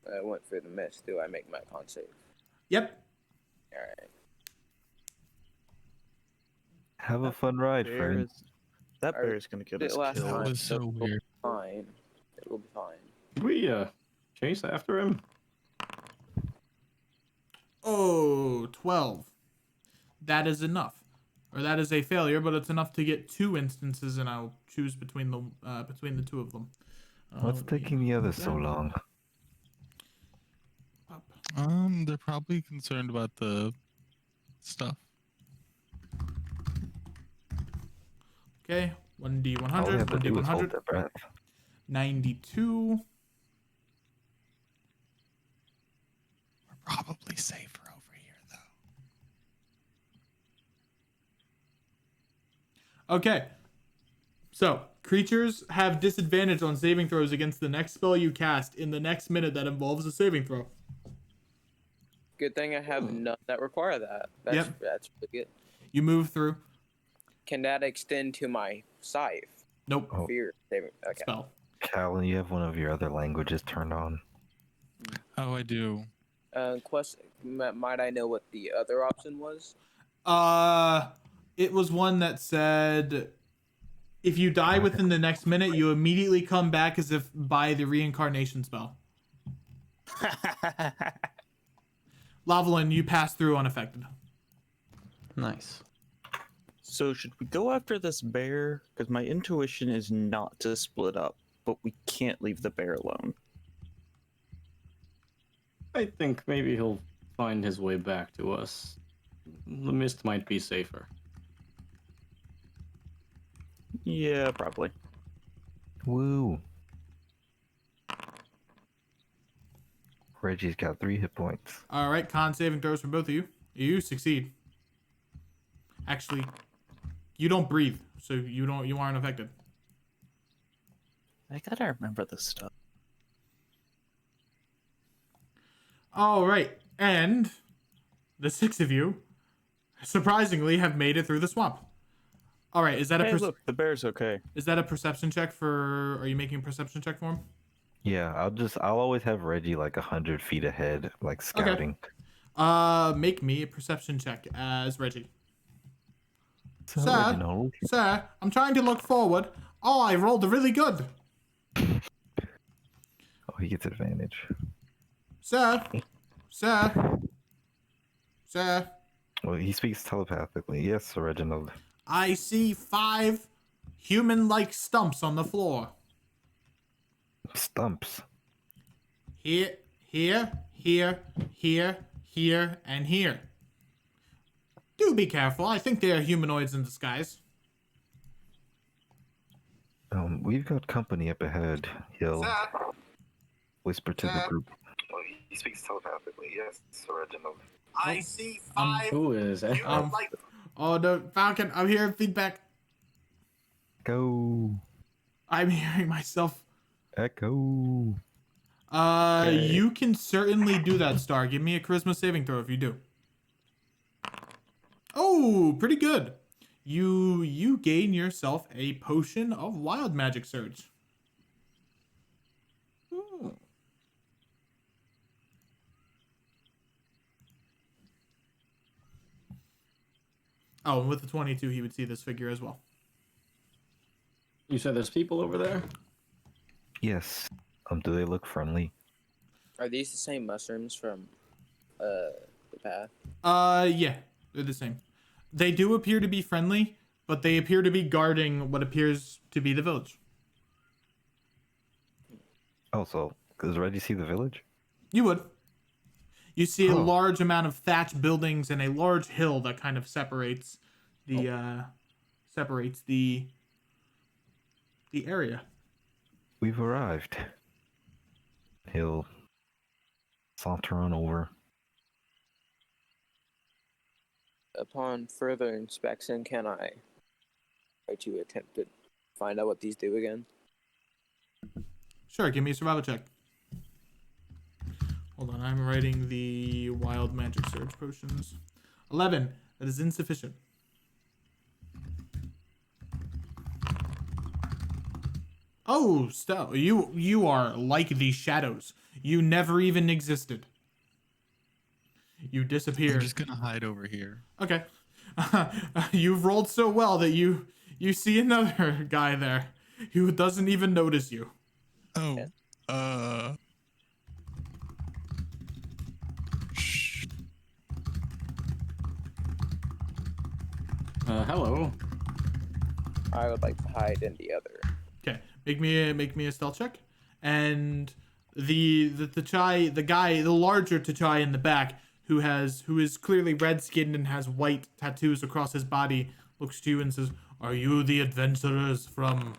I went through the mess. Do I make my con save? Yep. All right. Have a fun ride, Bear friend. is- that bear is gonna get Did us it last killed. That time. was so weird. Fine. It will be fine. Did we chase after him? Oh, 12. That is enough. Or that is a failure, but it's enough to get 2 instances, and I'll choose between the two of them. What's taking the others so long? They're probably concerned about the stuff. Okay, 1d100, All they have to do is hold 1d100, their breath. 92. We're probably safer over here, though. Okay. So, creatures have disadvantage on saving throws against the next spell you cast in the next minute that involves a saving throw. Good thing I have none that require that. That's really good. You move through. Can that extend to my scythe? Nope. Oh. Fear saving. Okay. Spell. Callan, you have one of your other languages turned on. Oh, I do. Question. Might I know what the other option was? It was one that said, if you die within the next minute, you immediately come back as if by the reincarnation spell. Lavalin, you pass through unaffected. Nice. So should we go after this bear? Because my intuition is not to split up, but we can't leave the bear alone. I think maybe he'll find his way back to us. The mist might be safer. Yeah, probably. Woo. Reggie's got 3 hit points. All right, con saving throws for both of you. You succeed. Actually, you don't breathe, so you aren't affected. I gotta remember this stuff. All right, and the 6 of you, surprisingly, have made it through the swamp. All right, is that Hey, look, the bear's okay. is that a perception check for? Are you making a perception check for him? Yeah, I'll always have Reggie like 100 feet ahead, like scouting. Make me a perception check as Reggie. So Sir? original. Sir, I'm trying to look forward. Oh, I rolled really good. Oh, he gets advantage. Sir, sir, sir. Well, he speaks telepathically. Yes, Sir Reginald. I see 5 human-like stumps on the floor. Stumps. Here, here, here, here, here, and here. Do be careful. I think they are humanoids in disguise. We've got company up ahead. He'll Sir, whisper to the Sir? group. Well, he speaks telepathically. Yes, Sir Reginald. I see 5 Who is it? human-like... Oh, no, Falcon, I'm hearing feedback. Go. I'm hearing myself. Echo. You can certainly do that, Star. Give me a charisma saving throw if you do. Oh, pretty good. You gain yourself a potion of wild magic surge. Oh, and with the 22, he would see this figure as well. You said there's people over there? Yes. Do they look friendly? Are these the same mushrooms from the path? Yeah, they're the same. They do appear to be friendly, but they appear to be guarding what appears to be the village. Oh, so does Reggie see the village? You would. You see a Oh. large amount of thatched buildings and a large hill that kind of separates the the area. We've arrived. He'll saunter on over. Upon further inspection, can I try to attempt to find out what these do again? Sure, give me a survival check. Hold on, I'm writing the wild magic surge potions. 11. That is insufficient. Oh, Stel, you are like these shadows. You never even existed. You disappear. I'm just gonna hide over here. Okay. You've rolled so well that you see another guy there who doesn't even notice you. Oh, shh. Hello. I would like to hide in the other. Okay, make me a stealth check, and the larger T'Chai in the back, who is clearly red skinned and has white tattoos across his body, looks to you and says, "Are you the adventurers from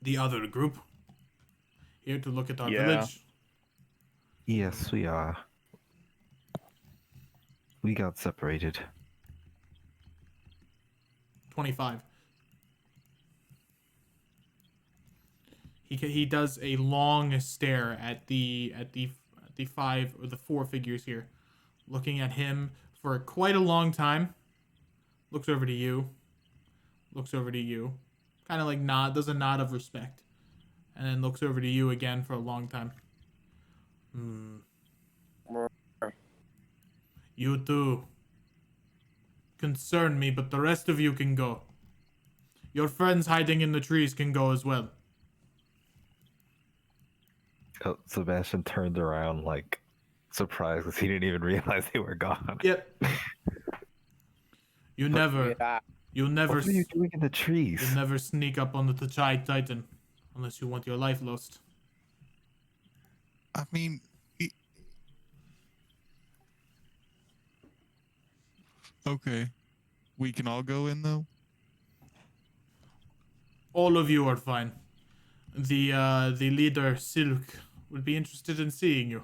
the other group? Here to look at our village?" Yes, we are. We got separated. 25. He does a long stare at the five or the four figures here, looking at him for quite a long time. Looks over to you. Looks over to you. Kind of like does a nod of respect. And then looks over to you again for a long time. You two concern me, but the rest of you can go. Your friends hiding in the trees can go as well. Oh, Sebastian turned around, like, surprised because he didn't even realize they were gone. Yep. You'll never What are you doing in the trees? you'll never sneak up on the T'Chai Titan unless you want your life lost. I mean, okay, we can all go in though. All of you are fine. The leader Silk would be interested in seeing you.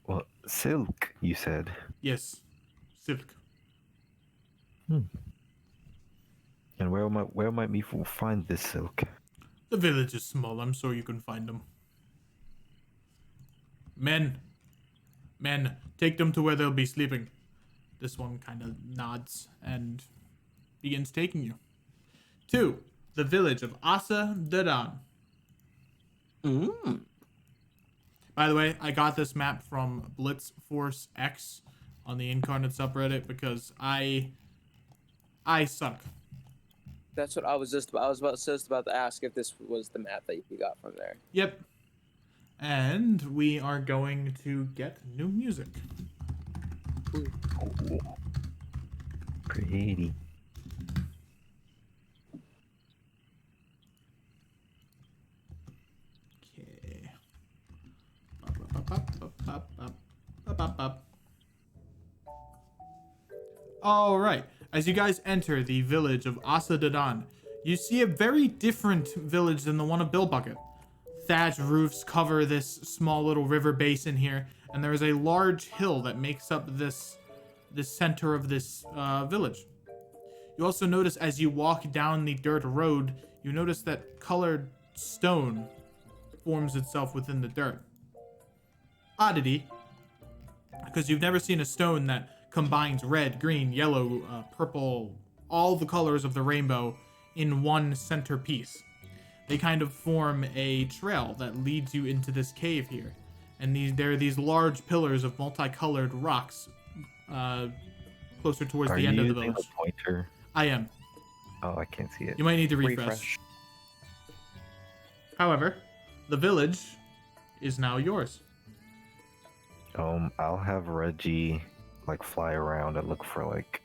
Well, Silk, you said. Yes, Silk. And where might we find this Silk? The village is small. I'm sure you can find them. Men, take them to where they'll be sleeping. This one kind of nods and begins taking you to the village of Asa Dadan. By the way, I got this map from Blitz Force X on the Incarnate subreddit because I suck. That's what I was just about to ask if this was the map that you got from there. Yep. And we are going to get new music. Pretty. Okay. All right. As you guys enter the village of Asa Dadan, you see a very different village than the one of Bill Bucket. Thatched roofs cover this small little river basin here, and there is a large hill that makes up this center of this village. You also notice as you walk down the dirt road, you notice that colored stone forms itself within the dirt. Oddity, because you've never seen a stone that combines red, green, yellow, purple, all the colors of the rainbow in one centerpiece. They kind of form a trail that leads you into this cave here. And there are these large pillars of multicolored rocks closer towards the end of the village. Are you using the pointer? I am. Oh, I can't see it. You might need to refresh. However, the village is now yours. I'll have Reggie like fly around and look for like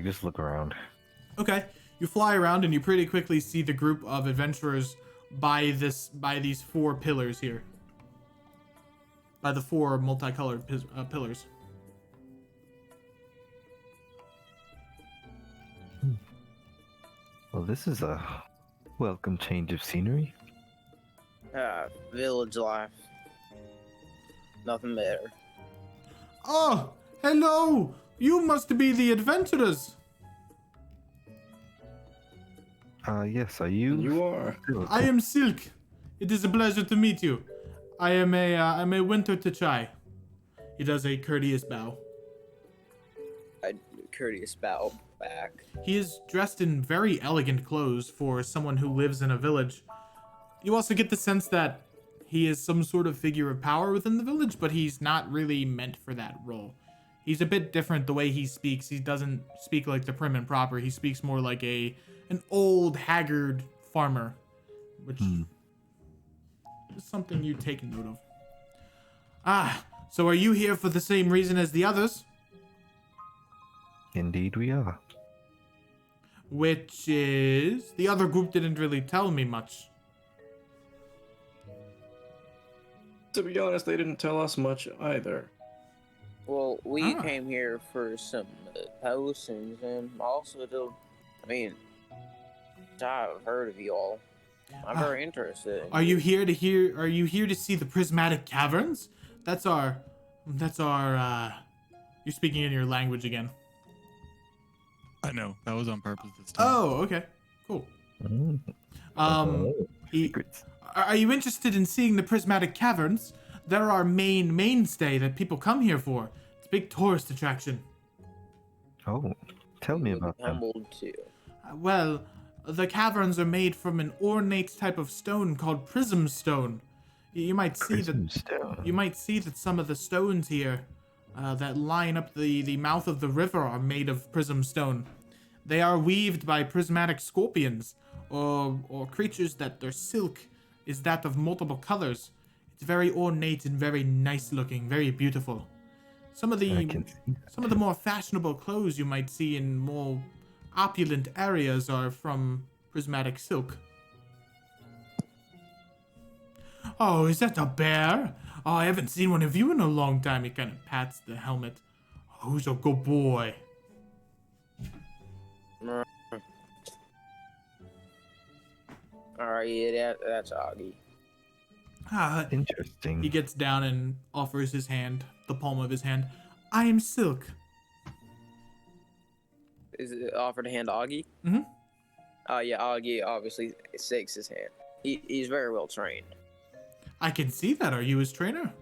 just look around. Okay, you fly around and you pretty quickly see the group of adventurers by these 4 pillars here. By the 4 multicolored pillars. Well, this is a welcome change of scenery. Village life. Nothing better. Oh, hello! You must be the adventurers. Yes, are you? You are. I am Silk. It is a pleasure to meet you. I'm a winter to chai. He does a courteous bow. I courteous bow back. He is dressed in very elegant clothes for someone who lives in a village. You also get the sense that he is some sort of figure of power within the village, but he's not really meant for that role. He's a bit different the way he speaks. He doesn't speak like the prim and proper. He speaks more like an old, haggard farmer, which is something you take note of. Ah, so are you here for the same reason as the others? Indeed, we are. Which is... The other group didn't really tell me much. To be honest, they didn't tell us much either. Well, we came here for some potions and also to, I've heard of you all. I'm very interested. Are you here to see the prismatic caverns? That's our you're speaking in your language again. I know that was on purpose this time. Oh, okay. Cool. Secrets. Are you interested in seeing the prismatic caverns? They're our mainstay that people come here for. It's a big tourist attraction. Oh, tell me about them. Humbled too. Well, the caverns are made from an ornate type of stone called prism stone. You might see that some of the stones here that line up the mouth of the river are made of prism stone. They are weaved by prismatic scorpions or creatures that their silk is that of multiple colors. It's very ornate and very nice looking, very beautiful. Some of the more fashionable clothes you might see in more opulent areas are from prismatic silk. Oh, is that a bear? Oh, I haven't seen one of you in a long time. He kind of pats the helmet. Oh, who's a good boy? Alright, yeah, that's Augie. Interesting. He gets down and offers his hand, the palm of his hand. I am Silk. Is it offered to hand to Augie? Mhm. Yeah, Augie obviously shakes his hand. He's very well trained. I can see that. Are you his trainer?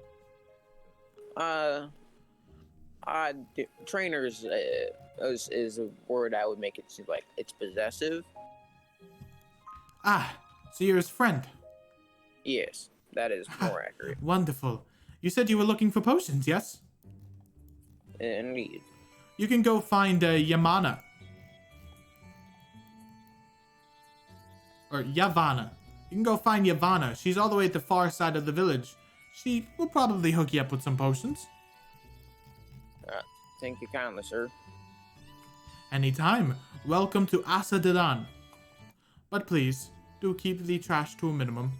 Trainers is a word I would make it seem like it's possessive. Ah, so you're his friend. Yes, that is more accurate. Wonderful. You said you were looking for potions, yes? Indeed. You can go find Yamana. Or Yavanna. You can go find Yavanna. She's all the way at the far side of the village. She will probably hook you up with some potions. Thank you kindly, sir. Anytime. Welcome to Asa Dedan. But please, do keep the trash to a minimum.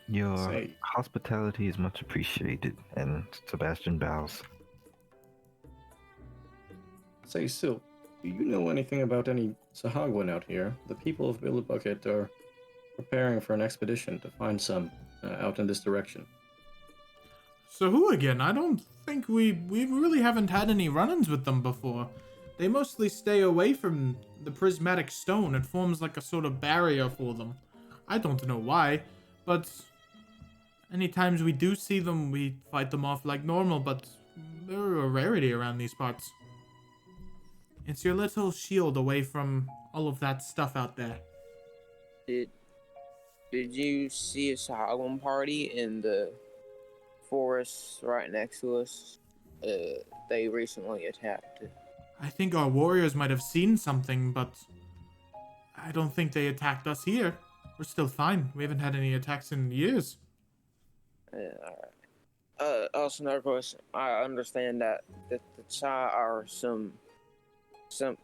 Your Say- hospitality is much appreciated, and Sebastian bows. Say, Silk, do you know anything about any Sahagwan out here? The people of Billibucket are preparing for an expedition to find some out in this direction. So who again? I don't think we really haven't had any run-ins with them before. They mostly stay away from the prismatic stone. It forms like a sort of barrier for them. I don't know why, but any times we do see them, we fight them off like normal, but they're a rarity around these parts. It's your little shield away from all of that stuff out there. Did you see a Sahagwan party in the forest right next to us? They recently attacked. I think our warriors might have seen something, but I don't think they attacked us here. We're still fine. We haven't had any attacks in years. Alright. Also another question. I understand that the Cha are some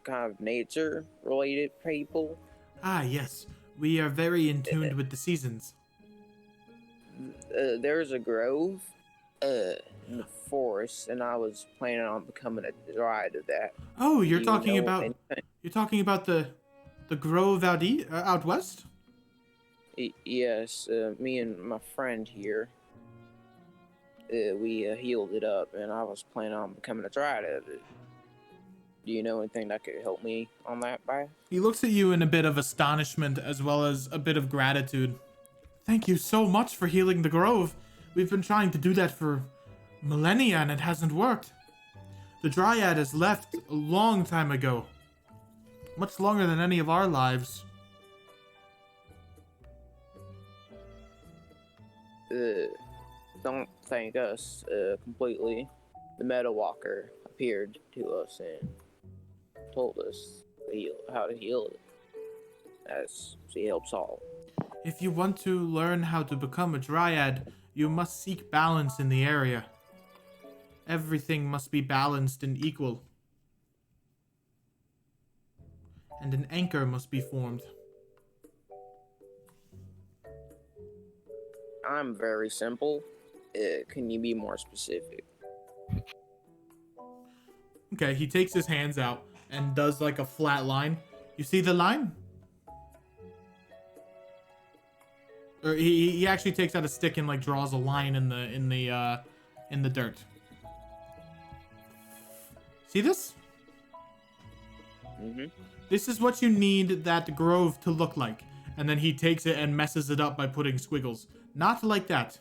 kind of nature related people. Ah, yes. We are very in tune with the seasons. There's a grove in the forest, and I was planning on becoming a dryad of that. Oh, you're Do you talking know about anything? you're talking about the grove out west? Yes, me and my friend here, we healed it up, and I was planning on becoming a dryad of it. Do you know anything that could help me on that path? He looks at you in a bit of astonishment as well as a bit of gratitude. Thank you so much for healing the grove. We've been trying to do that for millennia and it hasn't worked. The Dryad has left a long time ago. Much longer than any of our lives. Don't thank us completely. The Meadow Walker appeared to us and told us how to heal it, as she helps all. If you want to learn how to become a Dryad, you must seek balance in the area. Everything must be balanced and equal. And an anchor must be formed. I'm very simple. Can you be more specific? Okay, he takes his hands out and does like a flat line. You see the line? Or he actually takes out a stick and like draws a line in the dirt. See this? Mm-hmm. This is what you need that grove to look like. And then he takes it and messes it up by putting squiggles. Not like that.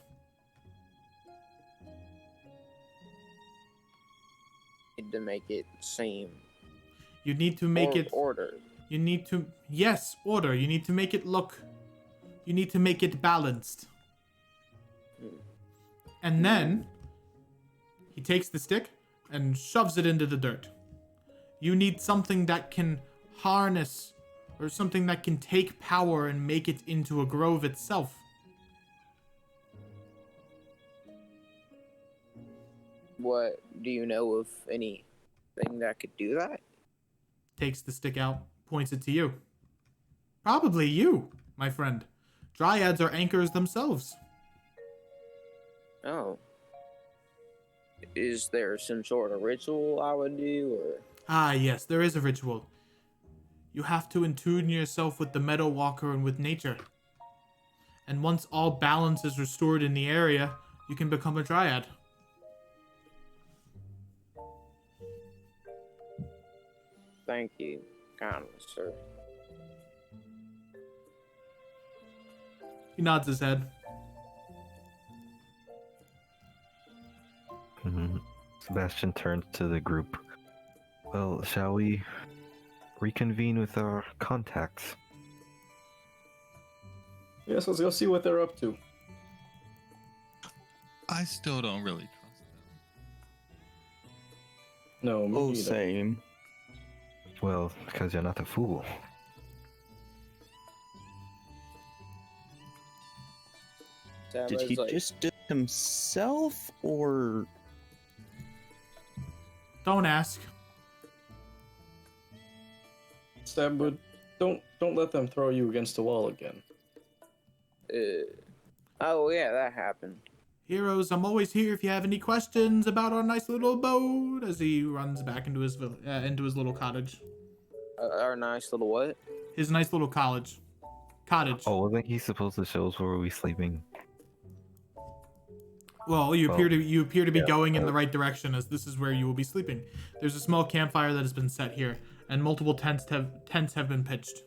Need to make it seem You need to make it order. You need to yes, order. You need to make it look. You need to make it balanced. And then he takes the stick and shoves it into the dirt. You need something that can harness or something that can take power and make it into a grove itself. What do you know of anything that could do that? Takes the stick out, points it to you. Probably you, my friend. Dryads are anchors themselves. Oh. Is there some sort of ritual I would do, or? Ah, yes, there is a ritual. You have to attune yourself with the Meadow Walker and with nature. And once all balance is restored in the area, you can become a Dryad. Thank you, kindly, sir. He nods his head. Sebastian turns to the group. Well, shall we reconvene with our contacts? Yes, let's go see what they're up to. I still don't really trust them. No, me Oh, neither. same. Well, because you're not a fool. Did he just do it himself, or Don't ask. Sam, but don't let them throw you against the wall again. Oh yeah, that happened. Heroes, I'm always here if you have any questions about our nice little boat. As he runs back into his little cottage. Our nice little what? His nice little cottage. Oh, wasn't he supposed to show us where we sleeping? Well, you appear to be yeah, going in the right direction, as this is where you will be sleeping. There's a small campfire that has been set here, and multiple tents have been pitched.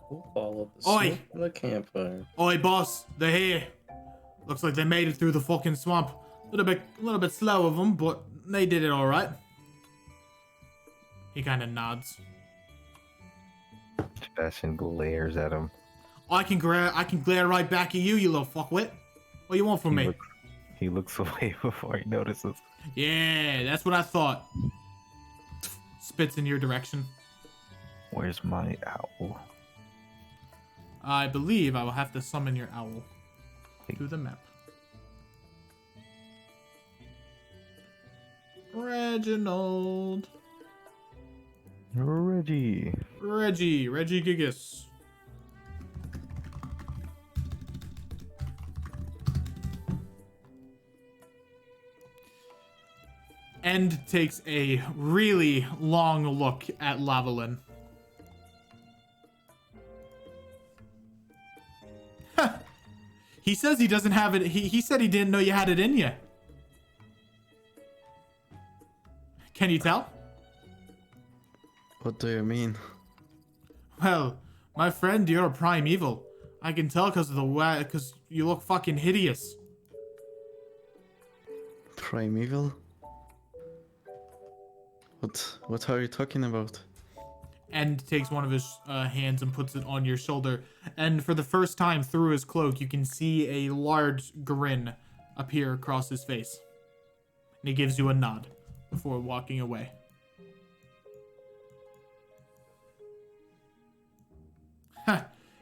We'll follow the Oi! smoke from the campfire. Oi, boss, they're here. Looks like they made it through the fucking swamp. A little bit slow of them, but they did it all right. He kind of nods. Sebastian glares at him. I can glare right back at you, you little fuckwit. What do you want from me? He looks away before he notices. Yeah, that's what I thought. Spits in your direction. Where's my owl? I believe I will have to summon your owl to the map. Reginald. Reggie. Reggie Gigas. End takes a really long look at Lavalin. He says he doesn't have it. He said he didn't know you had it in you. Can you tell? What do you mean? Well, my friend, you're a primeval. I can tell because of the way, because you look fucking hideous. Primeval? What are you talking about? End takes one of his hands and puts it on your shoulder. And for the first time through his cloak, you can see a large grin appear across his face. And he gives you a nod before walking away.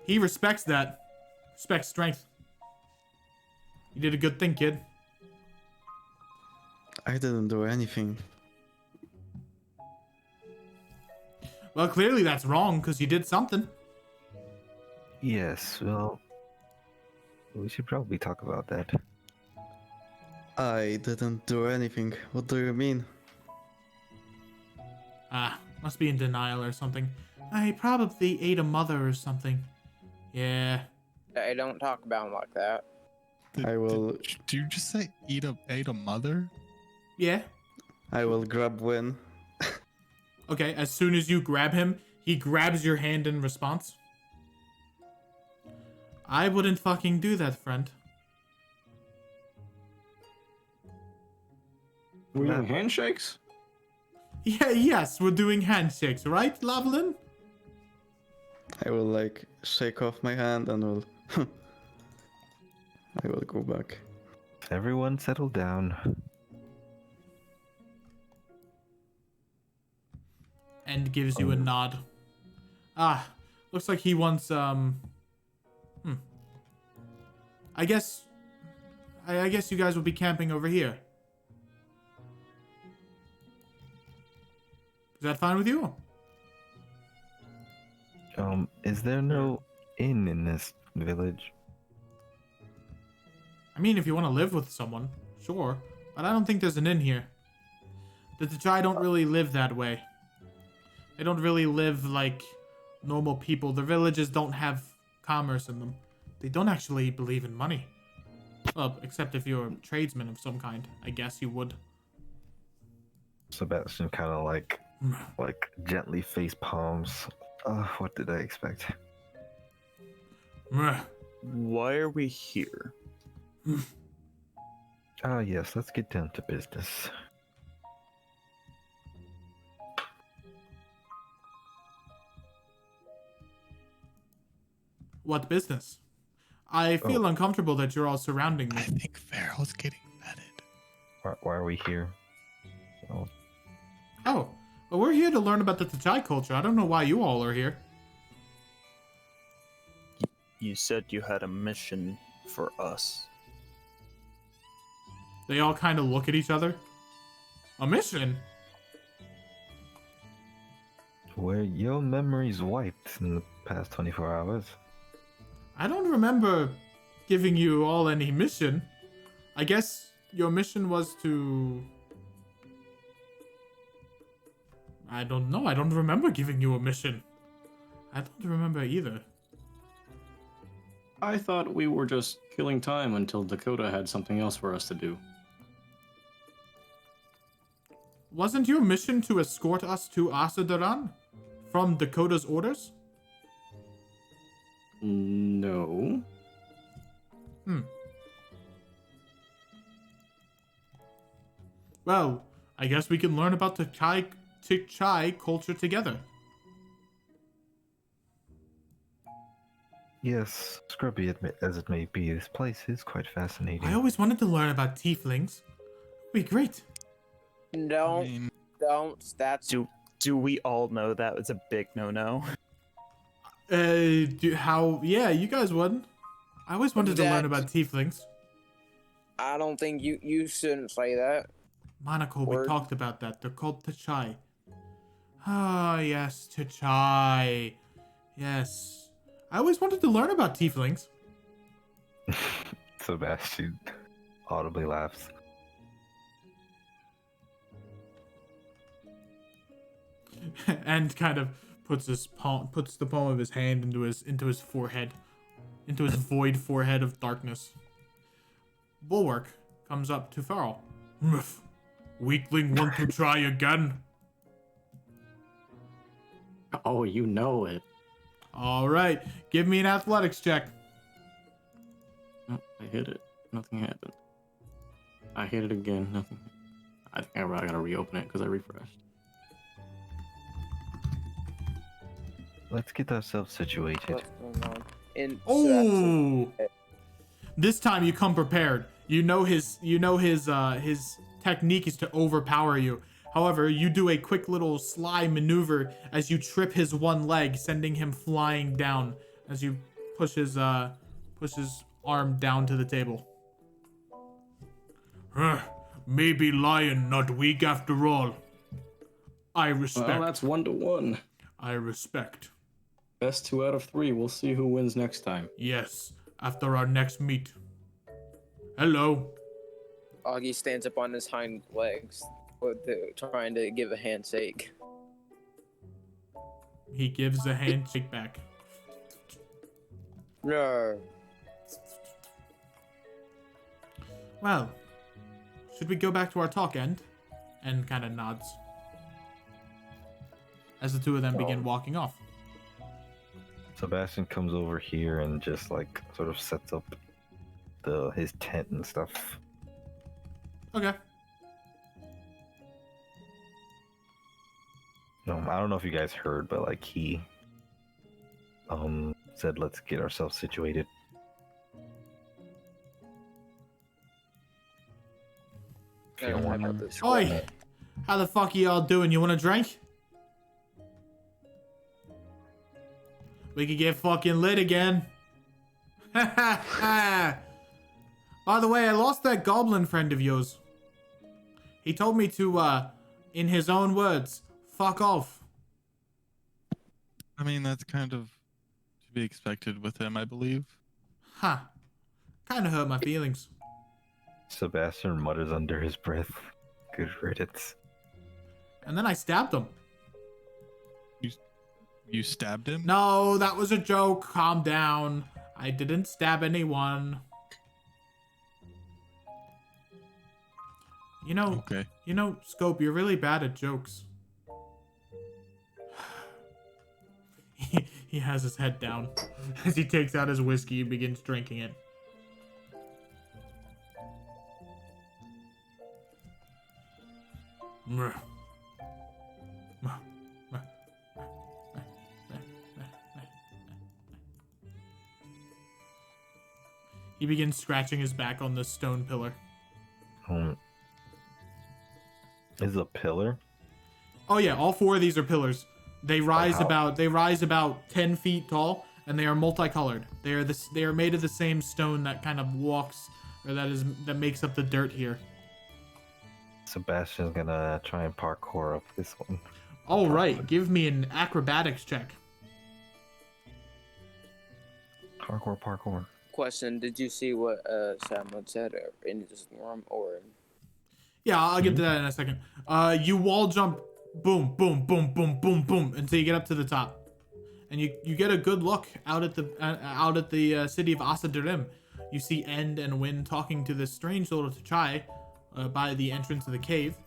He respects that. Respects strength. You did a good thing, kid. I didn't do anything. Well, clearly that's wrong, because you did something. Yes, well, we should probably talk about that. I didn't do anything. What do you mean? Must be in denial or something. I probably ate a mother or something. Yeah. I don't talk about him like that. I will. Did you just say ate a mother? Yeah. I will grab Win. Okay, as soon as you grab him, he grabs your hand in response. I wouldn't fucking do that, friend. We're doing handshakes? Yeah, yes, we're doing handshakes, right, Lavalin? I will like shake off my hand and will. I will go back. Everyone settle down. And gives you a nod. Looks like he wants, I guess you guys will be camping over here. Is that fine with you? Is there no inn in this village? I mean, if you want to live with someone, sure. But I don't think there's an inn here. The Tajai don't really live that way. They don't really live like normal people. The villages don't have commerce in them. They don't actually believe in money. Well, except if you're a tradesman of some kind. I guess you would. Sebastian kind of like gently face palms. What did I expect? Why are we here? Yes, let's get down to business. What business? I feel uncomfortable that you're all surrounding me. I think Farrell's getting vetted. Why are we here? Oh, well, we're here to learn about the Tajai culture. I don't know why you all are here. You said you had a mission for us. They all kind of look at each other. A mission? Were your memories wiped in the past 24 hours? I don't remember giving you all any mission. I guess your mission was to... I don't know. I don't remember giving you a mission. I don't remember either. I thought we were just killing time until Dakota had something else for us to do. Wasn't your mission to escort us to Asadharan from Dakota's orders? No. Well, I guess we can learn about the Chai culture together. Yes, scrubby as it may be, this place is quite fascinating. I always wanted to learn about tieflings. It'd be great. Don't. That's Do we all know that was a big no-no? Yeah, you guys would. I always wanted to learn That- about tieflings. I don't think you shouldn't say that. Monaco, we Word. talked about that. They're called Tachai. Ah, yes, Tachai. Yes. I always wanted to learn about tieflings. Sebastian audibly laughs. And kind of puts the palm of his hand into his forehead, into his void forehead of darkness. Bulwark comes up to Farrell. Weakling want to try again? Oh, you know it. All right, give me an athletics check. Oh, I hit it. Nothing happened. I hit it again. Nothing. I think I probably gotta reopen it because I refreshed. Let's get ourselves situated. What's going on? And Oh, this time you come prepared. You know his technique is to overpower you. However, you do a quick little sly maneuver as you trip his one leg, sending him flying down as you push his arm down to the table. Maybe lion not weak after all. I respect. Well, that's 1-1. I respect. Best 2 out of 3. We'll see who wins next time. Yes, after our next meet. Hello. Augie stands up on his hind legs, trying to give a handshake. He gives a handshake back. No. Well, should we go back to our talk end? And kind of nods. As the two of them begin walking off. Sebastian comes over here and just like sort of sets up his tent and stuff. Okay. I don't know if you guys heard, but like he said, let's get ourselves situated. If you don't want to. Oi! How the fuck are y'all doing? You want a drink? We could get fucking lit again. By the way, I lost that goblin friend of yours. He told me to, in his own words, fuck off. I mean, that's kind of to be expected with him, I believe. Huh. Kinda hurt my feelings. Sebastian mutters under his breath. Good riddance. And then I stabbed him. You stabbed him? No, that was a joke. Calm down. I didn't stab anyone. Okay. Scope, you're really bad at jokes. He has his head down as he takes out his whiskey and begins drinking it. He begins scratching his back on the stone pillar. Is it a pillar? Oh yeah, all four of these are pillars. They rise about 10 feet tall, and they are multicolored. They are made of the same stone that kind of walks, or that makes up the dirt here. Sebastian's gonna try and parkour up this one. All right, give me an acrobatics check. Parkour. Question: did you see what Sam said in the storm or? Yeah, I'll get to that in a second. You wall jump, boom, boom, boom, boom, boom, boom, until you get up to the top, and you get a good look out at the city of Asadrim. You see End and Win talking to this strange little Tachai by the entrance of the cave,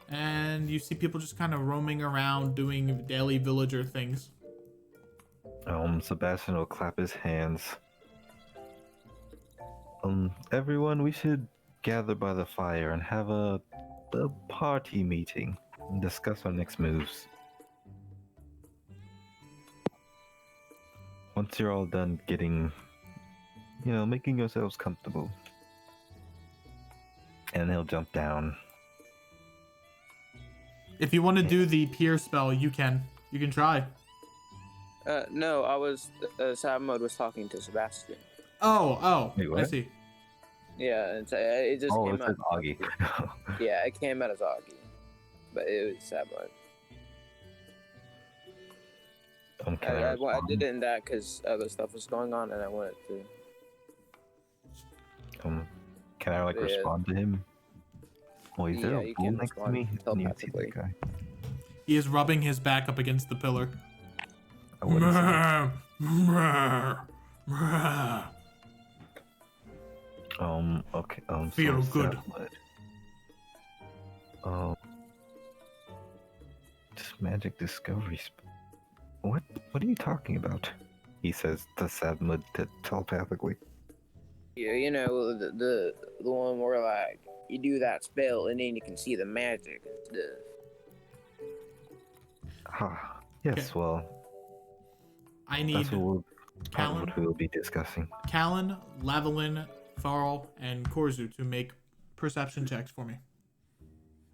and you see people just kind of roaming around doing daily villager things. Sebastian will clap his hands. Everyone, we should gather by the fire and have a party meeting and discuss our next moves. Once you're all done making yourselves comfortable. And he'll jump down. If you want to do the peer spell, you can try. No, I was. Sabmode was talking to Sebastian. Oh, Wait, I what? see. Yeah, it just Oh, came it out. says Augie. Yeah, it came out as Augie, but it was Sabmode. Can I I respond? did it in that because other stuff was going on, and I wanted to. Can I like Yeah. respond to him? Oh, is there Yeah, a you bull can next to respond me? I need to see telepathically. that guy. He is rubbing his back up against the pillar. Oh, what is that? Okay. Feel so good. Sapwood. Just magic discovery. What are you talking about? He says to Sadmud telepathically. Yeah, you know the one where like you do that spell and then you can see the magic and stuff. Ah, yes. Okay. Well, I need part of what Callan, we'll be discussing. Lavalin, Farl, and Korzu to make perception checks for me.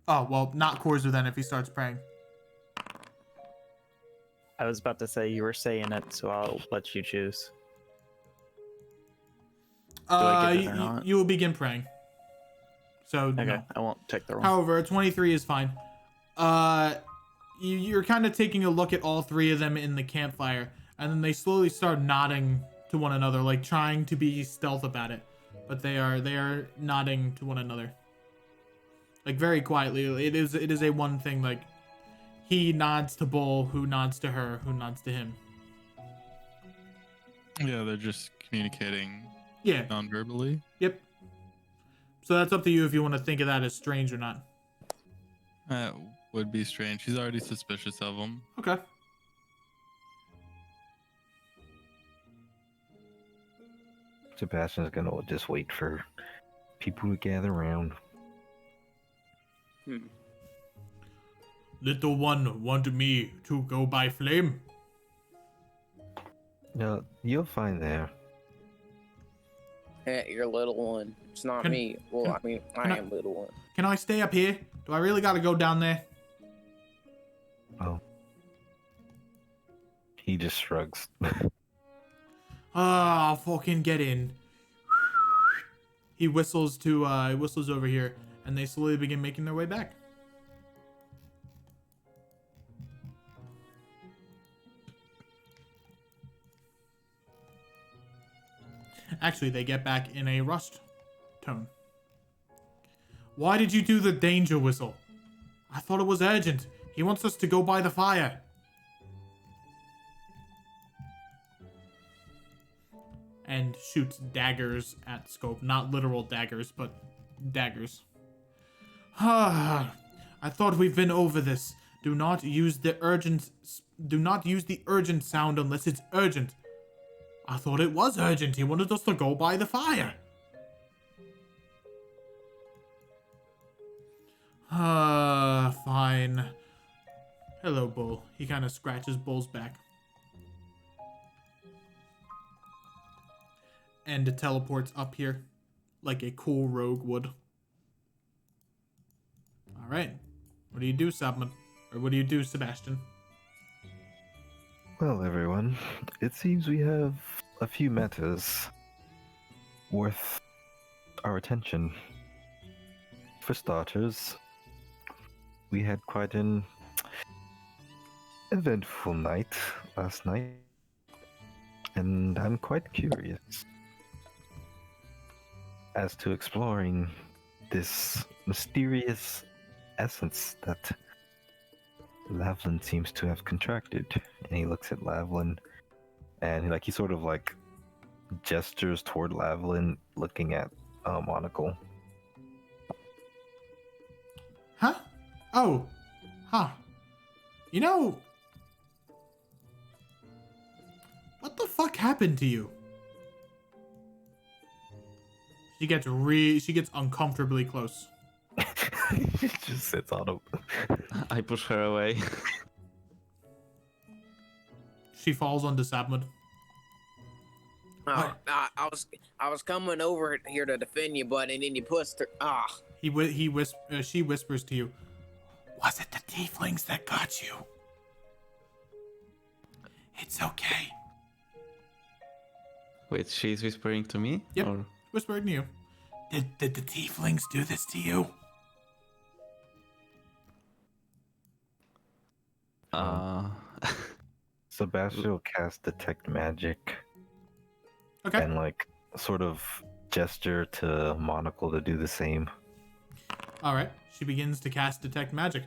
Oh, well, not Korzu then if he starts praying. I was about to say you were saying it, so I'll let you choose. I get it or not? You will begin praying. So, Okay, no. I won't take the roll. However, a 23 is fine. You're kind of taking a look at all three of them in the campfire, and then they slowly start nodding to one another, like trying to be stealth about it. But they are nodding to one another, like very quietly. It is a one thing. Like he nods to Bull, who nods to her, who nods to him. Yeah, they're just communicating Yeah. non-verbally. Yep. So that's up to you if you want to think of that as strange or not. That would be strange. She's already suspicious of him. Okay. Sebastian's gonna just wait for people to gather around. Little one wanted me to go by flame. No, you'll find there. Hey, you're little one. It's not me. Well, I mean, I am little one. Can I stay up here? Do I really gotta go down there? Oh. He just shrugs. I'll fucking get in. He whistles over here, and they slowly begin making their way back. Actually, they get back in a rust tone. Why did you do the danger whistle? I thought it was urgent. He wants us to go by the fire. And shoots daggers at Scope. Not literal daggers, but daggers. I thought we've been over this. Do not use the urgent sound unless it's urgent. I thought it was urgent. He wanted us to go by the fire. Fine. Hello, Bull. He kind of scratches Bull's back. And it teleports up here like a cool rogue would. Alright. What do you do, Sabman? Or what do you do, Sebastian? Well, everyone, it seems we have a few matters worth our attention. For starters, we had quite an eventful night last night, and I'm quite curious as to exploring this mysterious essence that Lavlin seems to have contracted. And he looks at Lavlin, and he sort of like gestures toward Lavlin, looking at Monocle. Huh? Oh. Huh. You know... What the fuck happened to you? She gets uncomfortably close. She just sits on him. I push her away. She falls onto Sabmud. I was coming over here to defend you, bud, and then you pushed her. She whispers to you, "Was it the tieflings that got you? It's okay. Wait, she's whispering to me? Yep. Or... Whispering to you. Did the tieflings do this to you? Sebastian will cast Detect Magic Okay. and like sort of gesture to Monocle to do the same. All right. She begins to cast Detect Magic.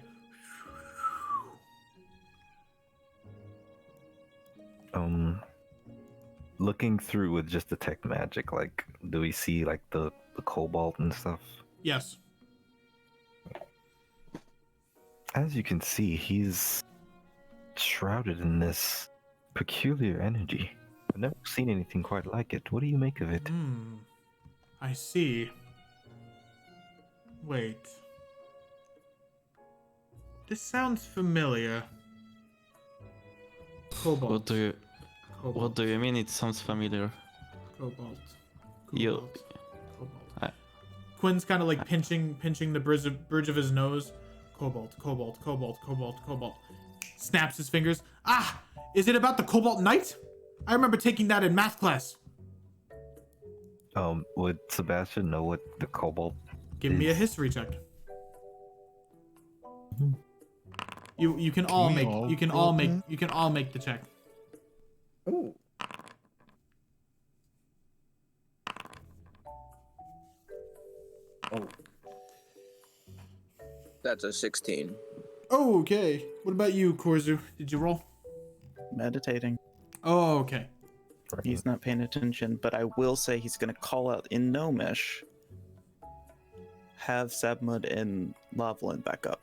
Looking through with just Detect Magic, like, do we see like the cobalt and stuff? Yes. As you can see, he's shrouded in this peculiar energy. I've never seen anything quite like it. What do you make of it? I see. Wait. This sounds familiar. Cobalt. What do you Cobalt. mean? It sounds familiar. Cobalt. You- Cobalt. Cobalt. I- Quinn's kind of like pinching the bridge of his nose. Cobalt, cobalt, cobalt, cobalt, cobalt. Snaps his fingers. Ah! Is it about the Cobalt Knight? I remember taking that in math class. Would Sebastian know what the cobalt? Give me a history check. You can all we make all you can roll all make that? you can all make the check. Ooh. Oh. That's a 16. Oh, okay. What about you, Korzu? Did you roll? Meditating. Oh, okay. He's not paying attention, but I will say he's going to call out in Gnomish. Have Sabmud and Lavalin back up.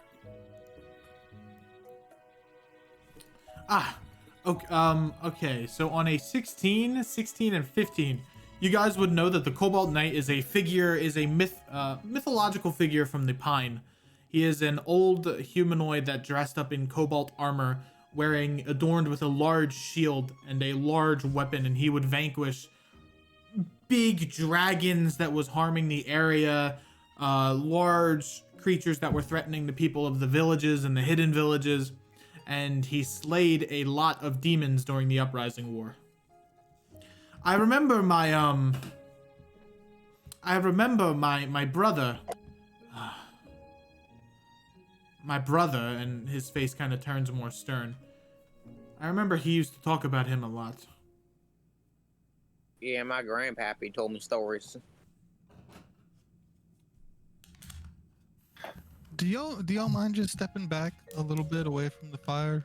Ah, okay. Okay. So on a 16, and 15, you guys would know that the Cobalt Knight is a mythological figure from the Pine. He is an old humanoid that dressed up in cobalt armor, adorned with a large shield and a large weapon, and he would vanquish big dragons that was harming the area, large creatures that were threatening the people of the villages and the hidden villages, and he slayed a lot of demons during the Uprising War. I remember my brother. My brother, and his face kind of turns more stern. I remember he used to talk about him a lot. Yeah, my grandpappy told me stories. Do y'all mind just stepping back a little bit away from the fire?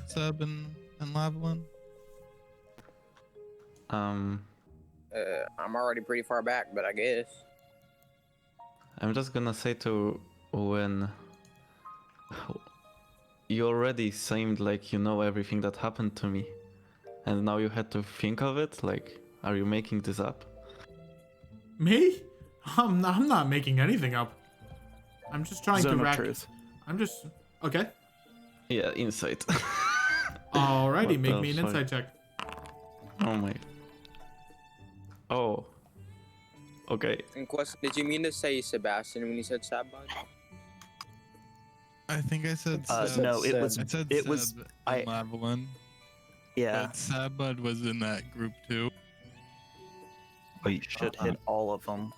Seb and Lavalin? I'm already pretty far back, but I guess. I'm just gonna say to Owen, you already seemed like you know everything that happened to me, and now you had to think of it. Like, are you making this up? Me? I'm not making anything up. I'm just trying Zone to of rack. truth. I'm just okay. Yeah, insight. Alrighty, What make the me an fuck? insight check. Oh my. Oh. Okay. And question, did you mean to say Sebastian when you said Sabbod? I think I said Seb. No, it was. I said It Seb was. and I. Lavalin. Yeah. But Sabud was in that group too. Wait, Should hit all of them.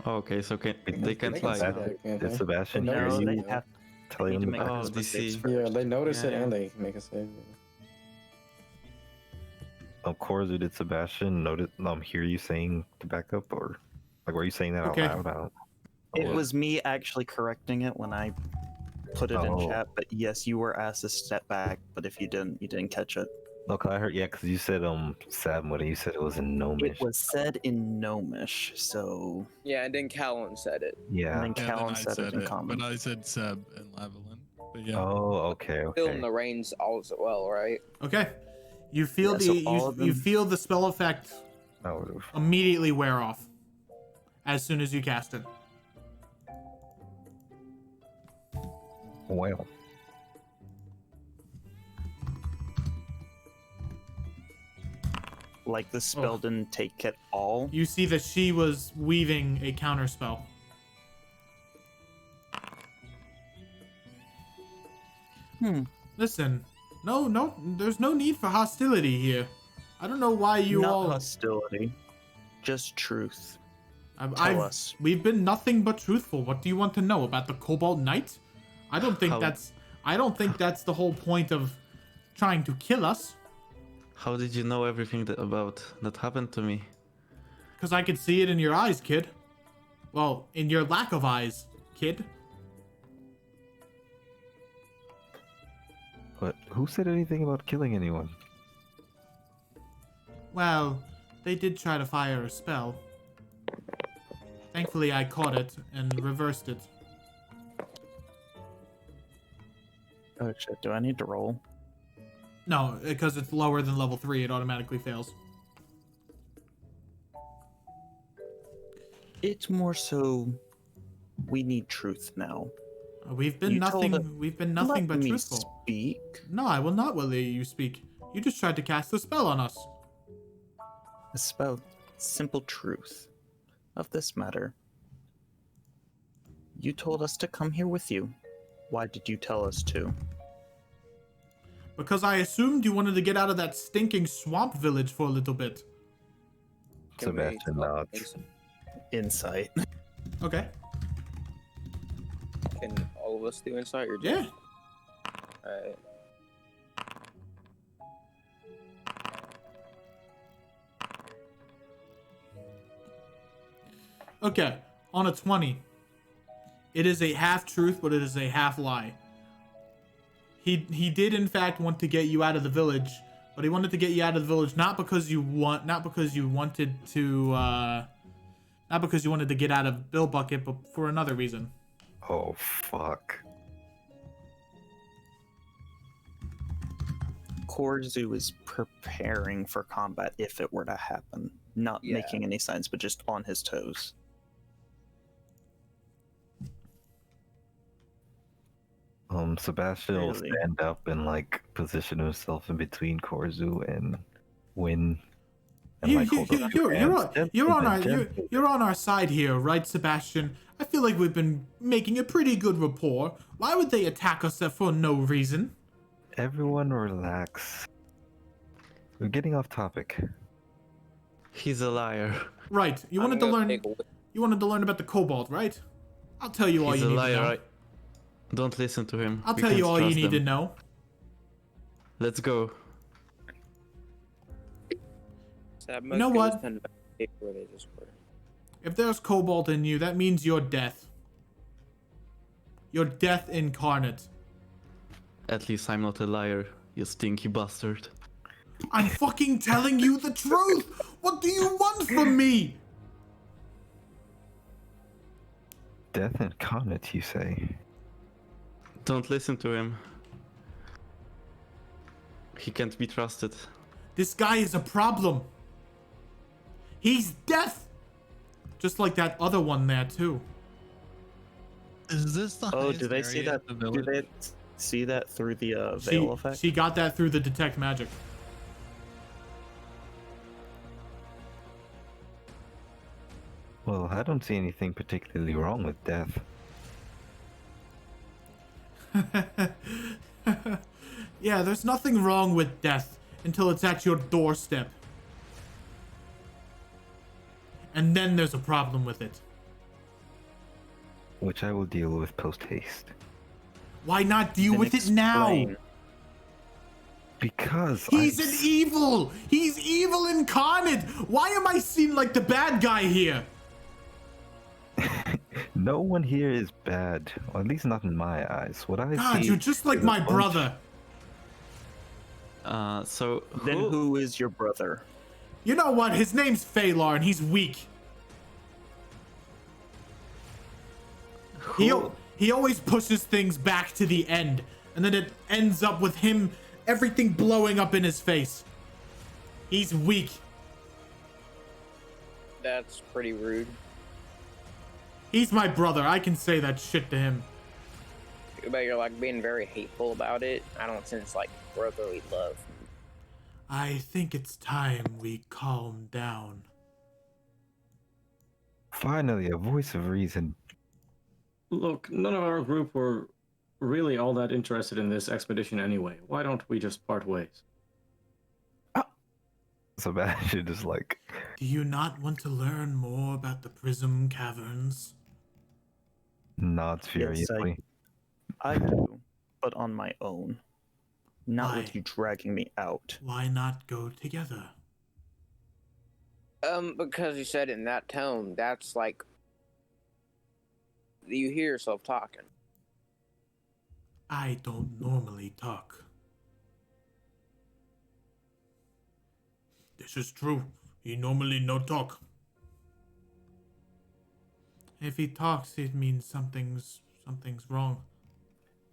Oh, okay, so they can't They can see lie. that, can't Did they? Sebastian They hear notice No, it, they you have. telling Need to him make about Oh, those they mistakes see. first. Yeah, they notice it Yeah. and they make a save. Korzu, did Sebastian hear you saying to back up, or like were you saying that Okay. out loud? It Yeah. was me actually correcting it when I put it in Oh. chat. But yes, you were asked to step back. But if you didn't catch it. Look, I heard, yeah, because you said Sabmud, and you said it was in Gnomish. It was said in Gnomish, so Yeah, and then Callan said it. Yeah. and then Yeah, then Callan I said it in common. but I said Seb and Lavalin. But yeah. Oh, okay, Feeling okay. the reins as well, right? Okay. You feel Yeah, so all of you them- feel the spell effect I would've- immediately wear off as soon as you cast it. Well, Like the spell didn't take it all. You see that she was weaving a counter spell. Listen, no, there's no need for hostility here. I don't know why you Not all. hostility, just truth. I've, Tell us. We've been nothing but truthful. What do you want to know about the Cobalt Knight? I don't think How- that's the whole point of trying to kill us. How did you know everything that happened to me? Because I could see it in your eyes, kid. Well, in your lack of eyes, kid. But who said anything about killing anyone? Well, they did try to fire a spell. Thankfully, I caught it and reversed it. Oh shit, do I need to roll? No, because it's lower than level 3, it automatically fails. It's more so we need truth now. We've been You told nothing Let but me truthful. speak. No, I will not let you speak. You just tried to cast a spell on us. A spell, simple truth of this matter. You told us to come here with you. Why did you tell us to? Because I assumed you wanted to get out of that stinking swamp village for a little bit. Can we Sebastian talk nods. Insight. Okay. Can all of us do insight or Yeah. just? Alright. Okay. On a 20. It is a half truth, but it is a half lie. He did in fact want to get you out of the village, but he wanted to get you out of the village not because you wanted to get out of Bill Bucket, but for another reason. Oh, fuck. Korzu is preparing for combat if it were to happen. Not Yeah. making any signs, but just on his toes. Sebastian will Really? stand up and like position himself in between Korzu and Win. And like hold up two hands. You're on our Gently. you're on our side here, right, Sebastian? I feel like we've been making a pretty good rapport. Why would they attack us for no reason? Everyone relax. We're getting off topic. He's a liar. Right. You wanted to learn about the Cobalt, right? I'll tell you all He's you a need liar. to know. Don't listen to him. I'll We tell you can't all you trust need to them. know. Let's go. You know what? Where they just were. If there's Cobalt in you, that means you're death. You're death incarnate. At least I'm not a liar, you stinky bastard. I'm fucking telling you the truth! What do you want from me? Death incarnate, you say? Don't listen to him. He can't be trusted. This guy is a problem. He's death! Just like that other one there, too. Is this the Oh, highest do they see area that? in the Do village? they see that through the veil effect? She got that through the detect magic. Well, I don't see anything particularly wrong with death. Yeah, there's nothing wrong with death until it's at your doorstep. And then there's a problem with it. Which I will deal with post haste. Why not deal Then with it now? explain. Because He's I'm an evil! He's evil incarnate! Why am I seen like the bad guy here? No one here is bad, or at least not in my eyes. What I God, see you're just like is a my bunch- brother. So Then who is your brother? You know what? His name's Phalar and he's weak. He always pushes things back to the end, and then it ends up with him, everything blowing up in his face. He's weak. That's pretty rude. He's my brother. I can say that shit to him. But you're like being very hateful about it. I don't sense like brotherly love. I think it's time we calm down. Finally, a voice of reason. Look, none of our group were really all that interested in this expedition anyway. Why don't we just part ways? Sebastian is like, Do you not want to learn more about the Prism Caverns? nods Yes, furiously. I do, but on my own. Not Why? with you dragging me out. Why not go together? Because you said it in that tone, that's like you hear yourself talking. I don't normally talk. This is true. He normally no talk. If he talks, it means something's wrong.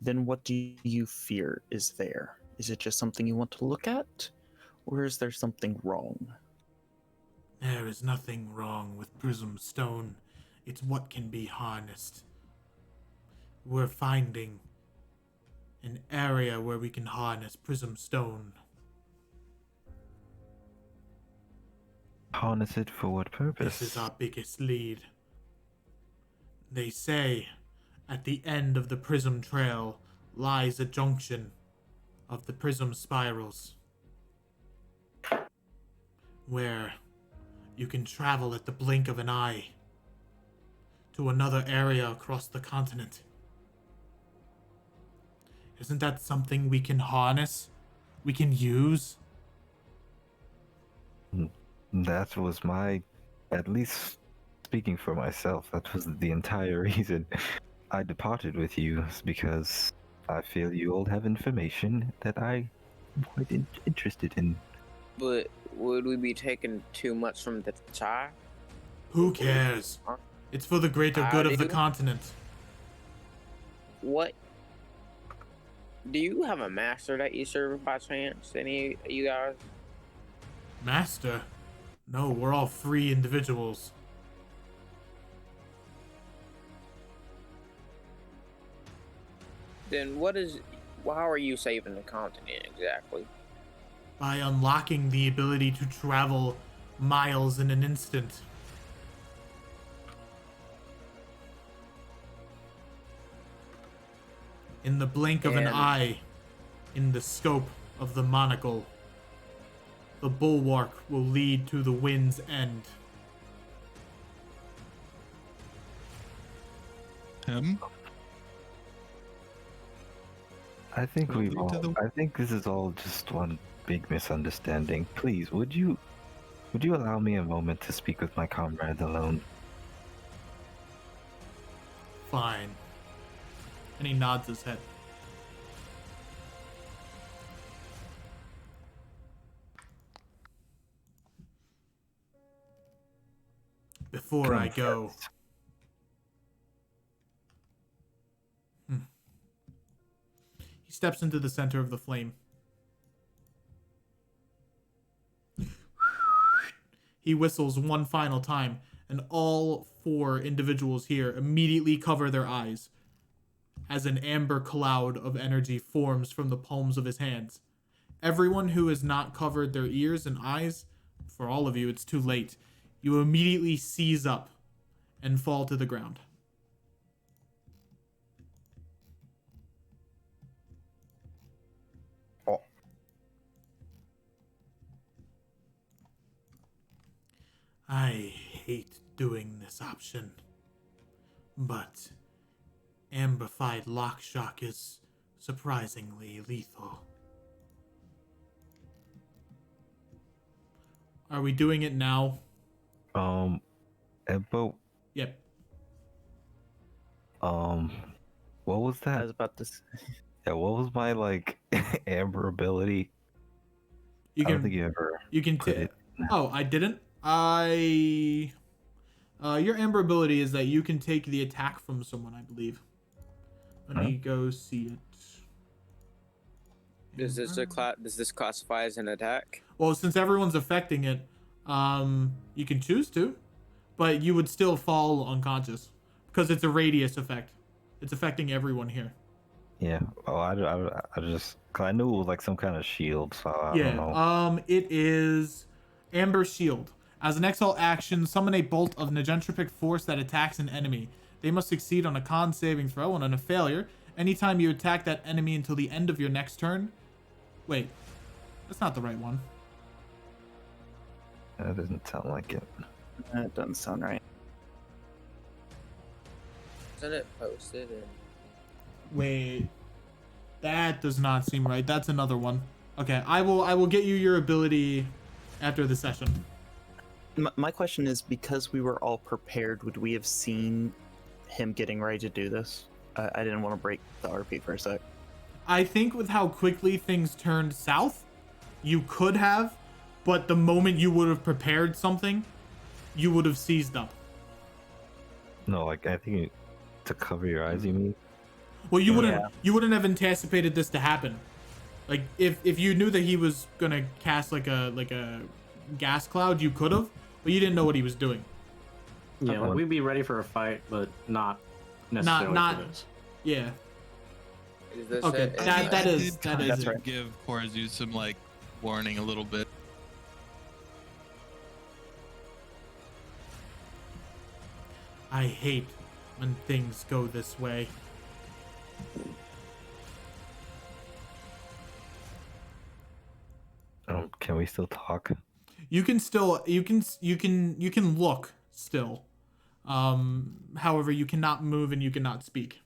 Then what do you fear is there? Is it just something you want to look at? Or is there something wrong? There is nothing wrong with Prism Stone. It's what can be harnessed. We're finding an area where we can harness Prism Stone. Harness it for what purpose? This is our biggest lead. They say at the end of the Prism Trail lies a junction of the Prism Spirals, where you can travel at the blink of an eye to another area across the continent. Isn't that something we can harness? We can use? That was my, at least speaking for myself, that was the entire reason I departed with you, is because I feel you all have information that I'm quite interested in. But would we be taking too much from the chai? Who cares? It's for the greater good of the do. continent. What? Do you have a master that you serve by chance? Any of you guys? Master? No, we're all free individuals. Then what is? How are you saving the continent exactly? By unlocking the ability to travel miles in an instant. In the blink of an And- eye, in the scope of the monocle, the bulwark will lead to the wind's end. Him? I think Will we've lead all, to the- I think this is all just one big misunderstanding. Please, would you allow me a moment to speak with my comrades alone? Fine. And he nods his head. Before I go, Friends. he steps into the center of the flame. He whistles one final time, and all 4 individuals here immediately cover their eyes as an amber cloud of energy forms from the palms of his hands. Everyone who has not covered their ears and eyes, for all of you, it's too late. You immediately seize up and fall to the ground. Oh. I hate doing this option, but amplified lock shock is surprisingly lethal. Are we doing it now? But Yep. what was I that? was about to say. Yeah, what was my like amber ability? You I don't can think you ever you can put t- it. Oh, I didn't. Your amber ability is that you can take the attack from someone, I believe. Let me go see it. Does this classify as an attack? Well, since everyone's affecting it, you can choose to, but you would still fall unconscious because it's a radius effect. It's affecting everyone here. Yeah. Oh, I just, cause I knew it was like some kind of shield, so I don't know. It is Amber Shield. As an exile action, summon a bolt of negentropic force that attacks an enemy. They must succeed on a con saving throw, and on a failure, Anytime you attack that enemy until the end of your next turn. Wait, that's not the right one. That doesn't sound like it. That doesn't sound right. Isn't it posted? Wait, that does not seem right. That's another one. Okay, I will get you your ability after the session. My question is, because we were all prepared, would we have seen him getting ready to do this? I didn't want to break the RP for a sec. I think with how quickly things turned south, you could have, but the moment you would have prepared something, you would have seized up. No, like I think to cover your eyes, you mean? Well, you Yeah. wouldn't have anticipated this to happen. Like if you knew that he was gonna cast like a gas cloud, you could have, but you didn't know what he was doing. Yeah, like we'd be ready for a fight, but not necessarily not- for this. Yeah. Is this Okay, it? that I is did that kind is of it. give Korzu some like warning a little bit. I hate when things go this way. Can we still talk? You can still you can look still. However, you cannot move and you cannot speak.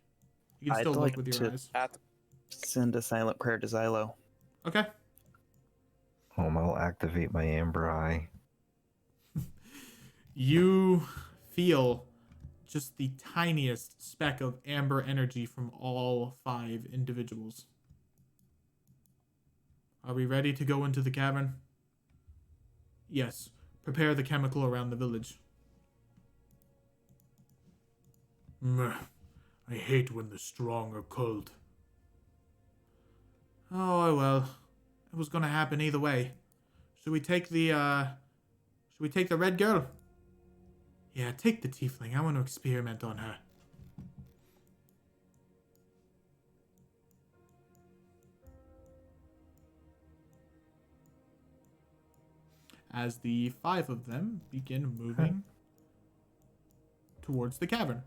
You can I'd still like look with your to- eyes. Send a silent prayer to Xylo. Okay. I'll activate my Amber Eye. You feel just the tiniest speck of amber energy from all 5 individuals. Are we ready to go into the cavern? Yes. Prepare the chemical around the village. I hate when the strong are cold. Oh, well. It was gonna happen either way. Should we take the red girl? Yeah, take the tiefling. I want to experiment on her. As the 5 of them begin moving towards the cavern,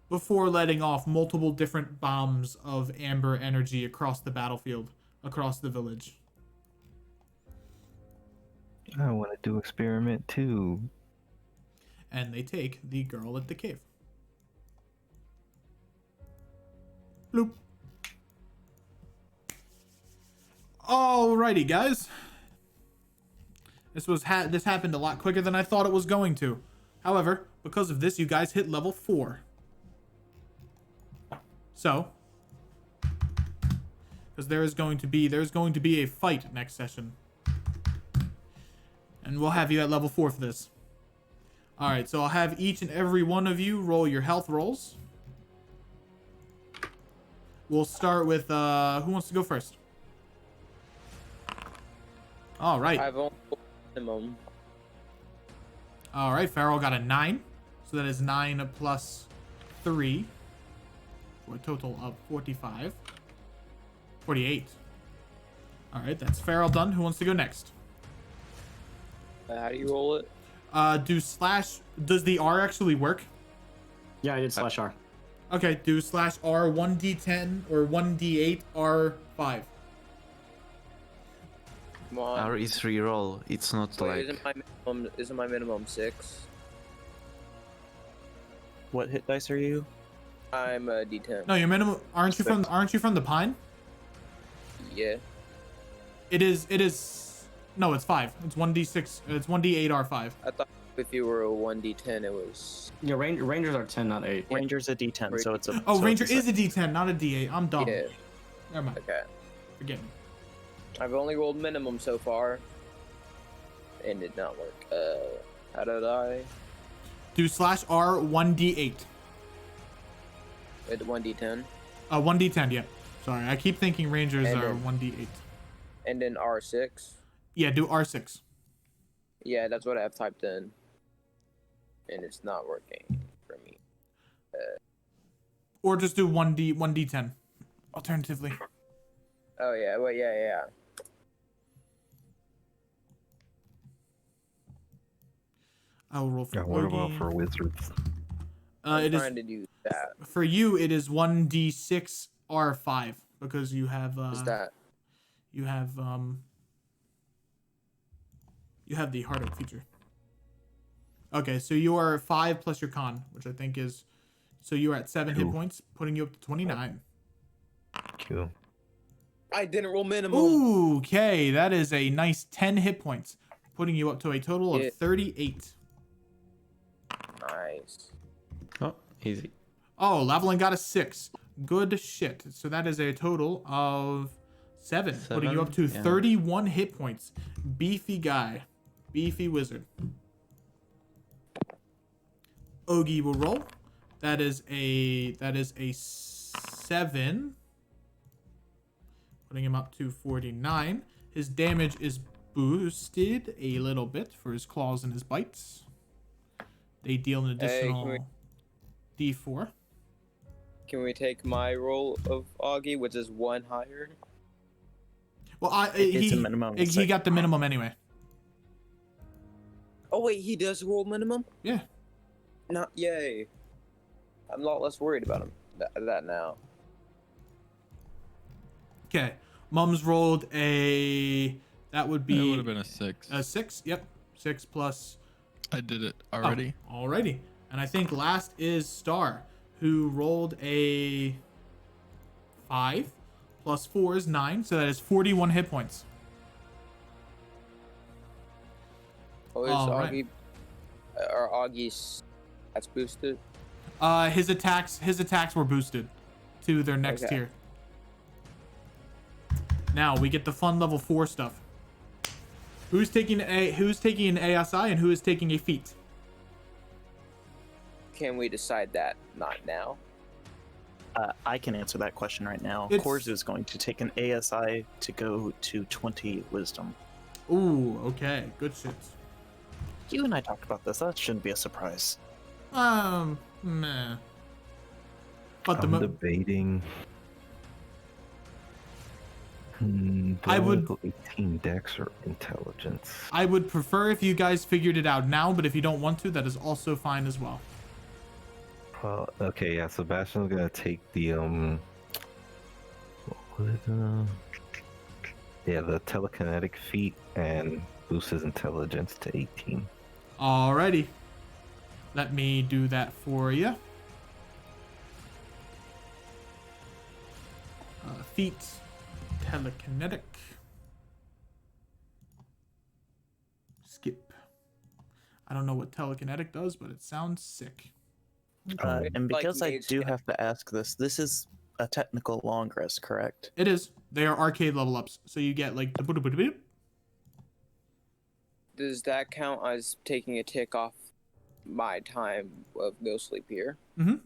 before letting off multiple different bombs of amber energy across the battlefield, across the village. I want to do experiment too. And they take the girl at the cave. Bloop. Alrighty, guys. This happened a lot quicker than I thought it was going to. However, because of this, you guys hit level 4. So, because there's going to be a fight next session, and we'll have you at level 4 for this. All right, so I'll have each and every one of you roll your health rolls. We'll start with who wants to go first? All right. I've only minimum. All right, Farrell got a 9. So that is 9 plus 3 for a total of 45. 48. All right, that's Farrell done. Who wants to go next? How do you roll it? Does the R actually work? Yeah, I did /R. Okay, do /R 1d10 or 1d8 R5. Come on. R is reroll. It's not Wait, like isn't my minimum 6? What hit dice are you? I'm a D10. No, your minimum. Aren't you from the Pine? Yeah. It is. No, it's 5. It's 1d6. It's 1d8 R5. I thought if you were a 1D10, it was. Yeah, Rangers are 10, not 8. Ranger's a D10, so it's a. Oh, so Ranger it's a is a D10, not a D8. I'm dumb. Yeah. Never mind. Okay. Forget me. I've only rolled minimum so far, and did not work. How did I? Do /R 1d8. With 1D10, 1d10. Yeah. Sorry, I keep thinking Rangers And are then- 1d8. and then R6. Yeah, do R6. Yeah, that's what I've typed in, and it's not working for me. Or just do 1d10. Alternatively. Oh yeah, well yeah. I'll roll for Yeah, what about Logie. for wizards? I'm It is trying to do that. for you. It is 1d6 are 5 because you have Is that you have the hard oak feature. Okay, so you are 5 plus your con, which I think is, so you are at 7 hit Cool. points, putting you up to 29. Cool. I didn't roll minimum. Ooh, okay, that is a nice 10 hit points, putting you up to a total of Yeah. 38. Nice. Oh, easy. Oh, Lavalin got a 6. Good shit. So that is a total of 7, putting you up to 7, yeah. 31 hit points. Beefy guy. Beefy wizard. Ogie will roll. That is a 7. Putting him up to 49. His damage is boosted a little bit for his claws and his bites. They deal an additional D4. Can we take my roll of Augie, which is 1 higher? Well, It's a minimum of he 6. got the minimum anyway. Oh wait, he does roll minimum? Yeah. Not yay. I'm a lot less worried about him that now. Okay. Mums rolled a. That would It be would have been a 6. a 6. Yep. 6 plus. I did it already. Oh, alrighty. And I think last is Star, who rolled a 5 plus 4 is 9, so that is 41 hit points. Oh, is All right. Augie or Augie's that's boosted? His attacks were boosted to their next Okay. tier. Now we get the fun level 4 stuff. Who's taking an ASI and who is taking a feat? Can we decide that? Not now. I can answer that question right now. It's- Korzu is going to take an ASI to go to 20 wisdom. Ooh, okay, good shit. You and I talked about this. That shouldn't be a surprise. Meh. But the I'm debating. Do I would- go 18 dex or intelligence. I would prefer if you guys figured it out now, but if you don't want to, that is also fine as well. Okay, yeah. Sebastian's gonna take the what was it, yeah, the telekinetic feat and boost his intelligence to 18. Alrighty. Let me do that for you. Feat. Telekinetic. Skip. I don't know what telekinetic does, but it sounds sick. And Like because I mage do hand. have to ask this is a technical long rest, correct? It is. They are arcade level ups, so you get like the boop. Does that count as taking a tick off my time of no sleep here? Mhm.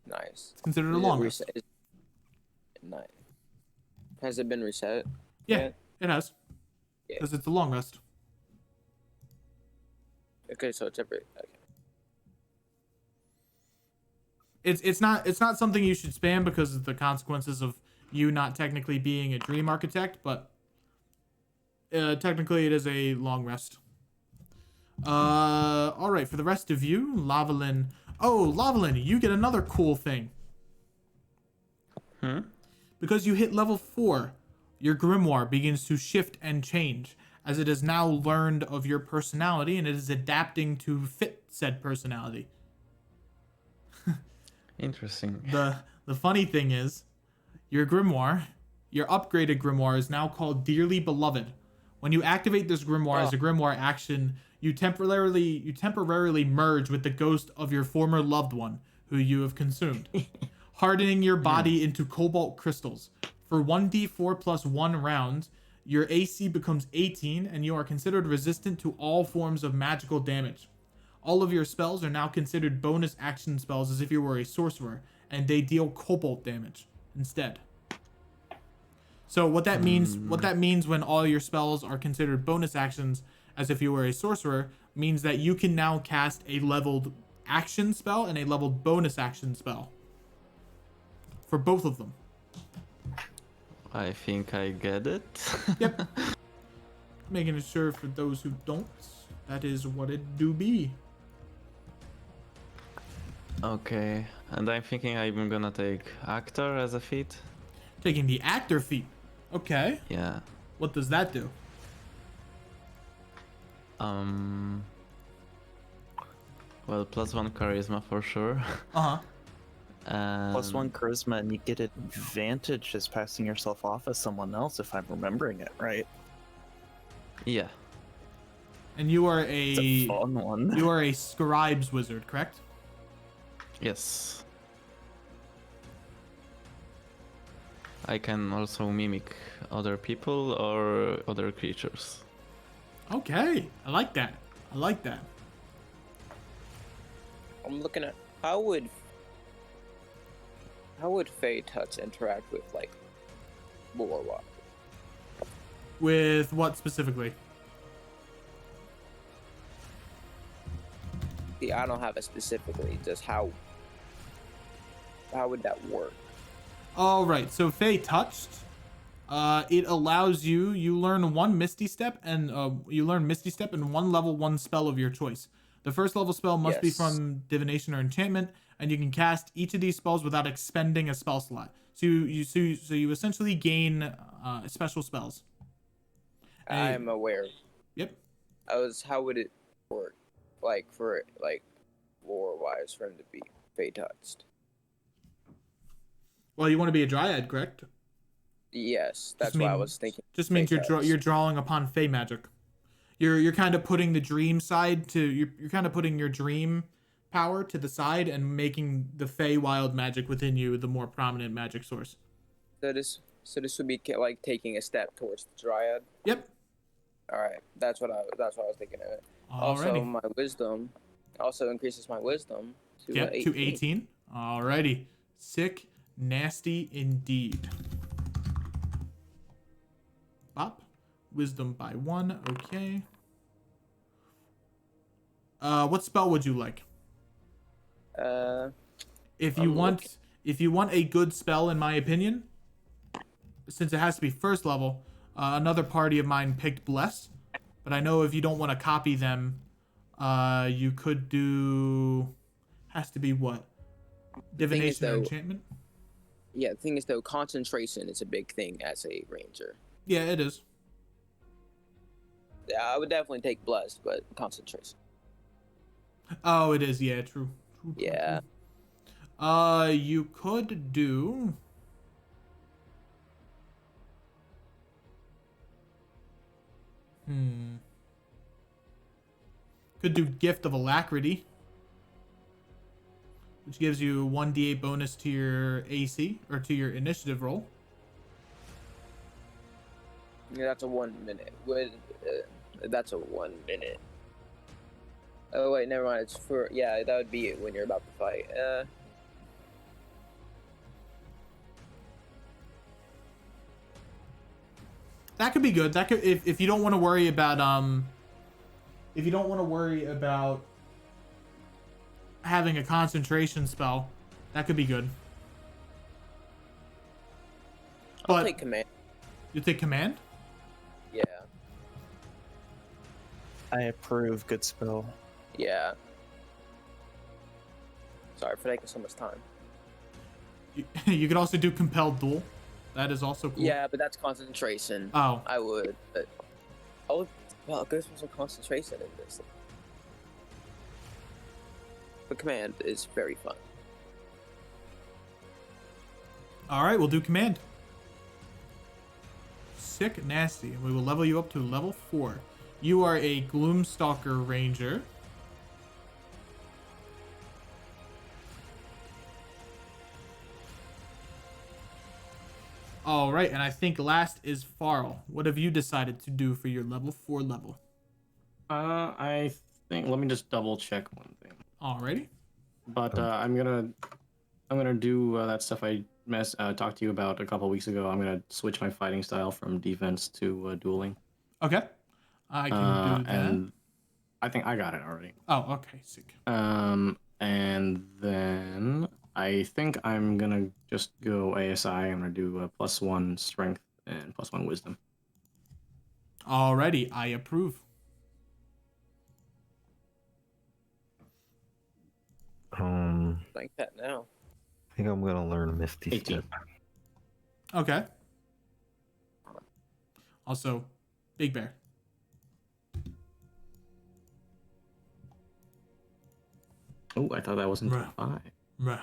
Nice. It's considered a Is it long rest. reset? Nice. Has it been reset? Yeah, yet? it has. Yeah. Because it's a long rest. Okay, so it's every. Okay. It's not something you should spam because of the consequences of you not technically being a dream architect, but technically it is a long rest. All right, for the rest of you, Lavalin. Oh, Lavalin, you get another cool thing. Because you hit level 4, your grimoire begins to shift and change as it has now learned of your personality and it is adapting to fit said personality. Interesting. The funny thing is, your grimoire, your upgraded grimoire is now called Dearly Beloved. When you activate this grimoire as a grimoire action, you temporarily merge with the ghost of your former loved one who you have consumed, hardening your body into cobalt crystals. For 1d4 plus 1 rounds, your AC becomes 18 and you are considered resistant to all forms of magical damage. All of your spells are now considered bonus action spells as if you were a sorcerer, and they deal cobalt damage instead. So what that means when all your spells are considered bonus actions as if you were a sorcerer means that you can now cast a leveled action spell and a leveled bonus action spell for both of them. I think I get it. Yep. Making sure for those who don't, that is what it do be. Okay, and I'm thinking I'm gonna take actor as a feat. Taking the actor feat. Okay. Yeah. What does that do? Well, +1 charisma for sure. Uh-huh. +1 charisma, and you get advantage as passing yourself off as someone else, if I'm remembering it right. Yeah. And you are It's a fun one. you are a scribes wizard, correct? Yes. I can also mimic other people or other creatures. Okay. I like that. I like that. I'm looking at how would Fey Touch interact with like lore-wise? With what specifically? See, I don't have it specifically. Just how would that work? All right. So Fey touched. It allows you learn one Misty Step and one level 1 spell of your choice. The first level spell must be Yes. from divination or enchantment, and you can cast each of these spells without expending a spell slot. So you essentially gain special spells. I'm aware. Yep. How would it work? Like for like lore-wise for him to be Fey Touched? Well, you want to be a dryad, correct? Yes, that's what I was thinking. Just means Fey Touched. you're drawing upon Fey magic. You're kind of putting the dream side to you're kind of putting your dream power to the side and making the Fey wild magic within you the more prominent magic source. So this would be like taking a step towards the Dryad. Yep. All right, that's what I was thinking of it. Also, Alrighty. my wisdom also increases my wisdom to Yep, 18. to 18. Alrighty. Sick, nasty indeed. Bop. Wisdom by 1. Okay. What spell would you like? If you want a good spell, in my opinion, since it has to be first level, another party of mine picked Bless, but I know if you don't want to copy them, you could do. Has to be what? Divination or though- enchantment? Yeah, the thing is though, concentration is a big thing as a ranger. Yeah, it is. Yeah, I would definitely take blessed, but concentration. Oh, it is. Yeah, true. Yeah. True. You could do. Could do Gift of Alacrity, which gives you 1d8 bonus to your AC or to your initiative roll. Yeah, that's a 1 minute. That's a 1 minute. Oh wait, never mind. It's for that would be it when you're about to fight. That could be good. That could if you don't want to worry about having a concentration spell, that could be good. I'll take command. You take command? Yeah. I approve. Good spell. Yeah. Sorry for taking so much time. You could also do compelled duel. That is also cool. Yeah, but that's concentration. Oh. I would, but there's some concentration in this. But command is very fun. All right, we'll do command. Sick, nasty. We will level you up to level 4. You are a Gloomstalker Ranger. All right, and I think last is Farl. What have you decided to do for your level 4 level? I think let me just double check one thing. Alrighty. But I'm gonna do that stuff I talked to you about a couple weeks ago. I'm gonna switch my fighting style from defense to dueling. Okay. I can do that. And I think I got it already. Oh, okay, sick. And then I think I'm gonna just go ASI. I'm gonna do a +1 strength and +1 wisdom. Alrighty, I approve. like that now. I think I'm gonna learn Misty 18. Step. Okay. Also, Big Bear. Oh, I thought that was until Right. 5. Meh.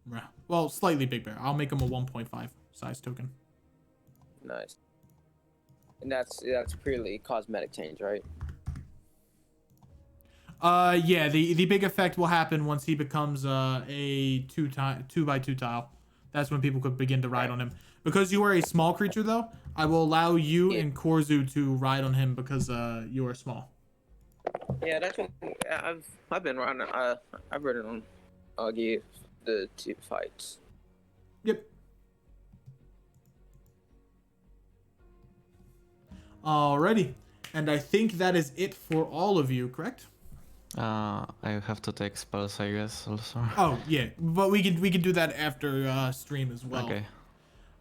Meh. Well, slightly Big Bear. I'll make him a 1.5 size token. Nice. And that's purely cosmetic change, right? Yeah, the big effect will happen once he becomes a 2x2 tile. That's when people could begin to ride on him. Because you are a small creature, though, I will allow you Yeah. and Korzu to ride on him because you are small. Yeah, that's what I've been running. I've ridden on Augie the 2 fights. Yep. Alrighty, and I think that is it for all of you, correct? I have to take spells, I guess, also. Oh yeah, but we can do that after stream as well. Okay.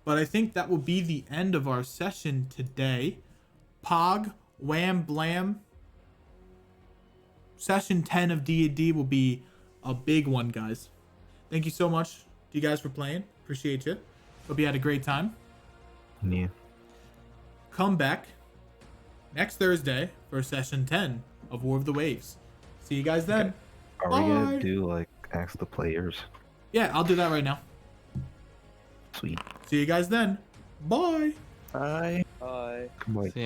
But I think that will be the end of our session today. Pog, Wham, Blam. Session 10 of D&D will be a big one, guys. Thank you so much to you guys for playing. Appreciate you. Hope you had a great time. Yeah. Come back next Thursday for session 10 of War of the Waves. See you guys then. Are Bye. we gonna do like ask the players? Yeah, I'll do that right now. Sweet. See you guys then. Bye. Bye. Bye. Come on. See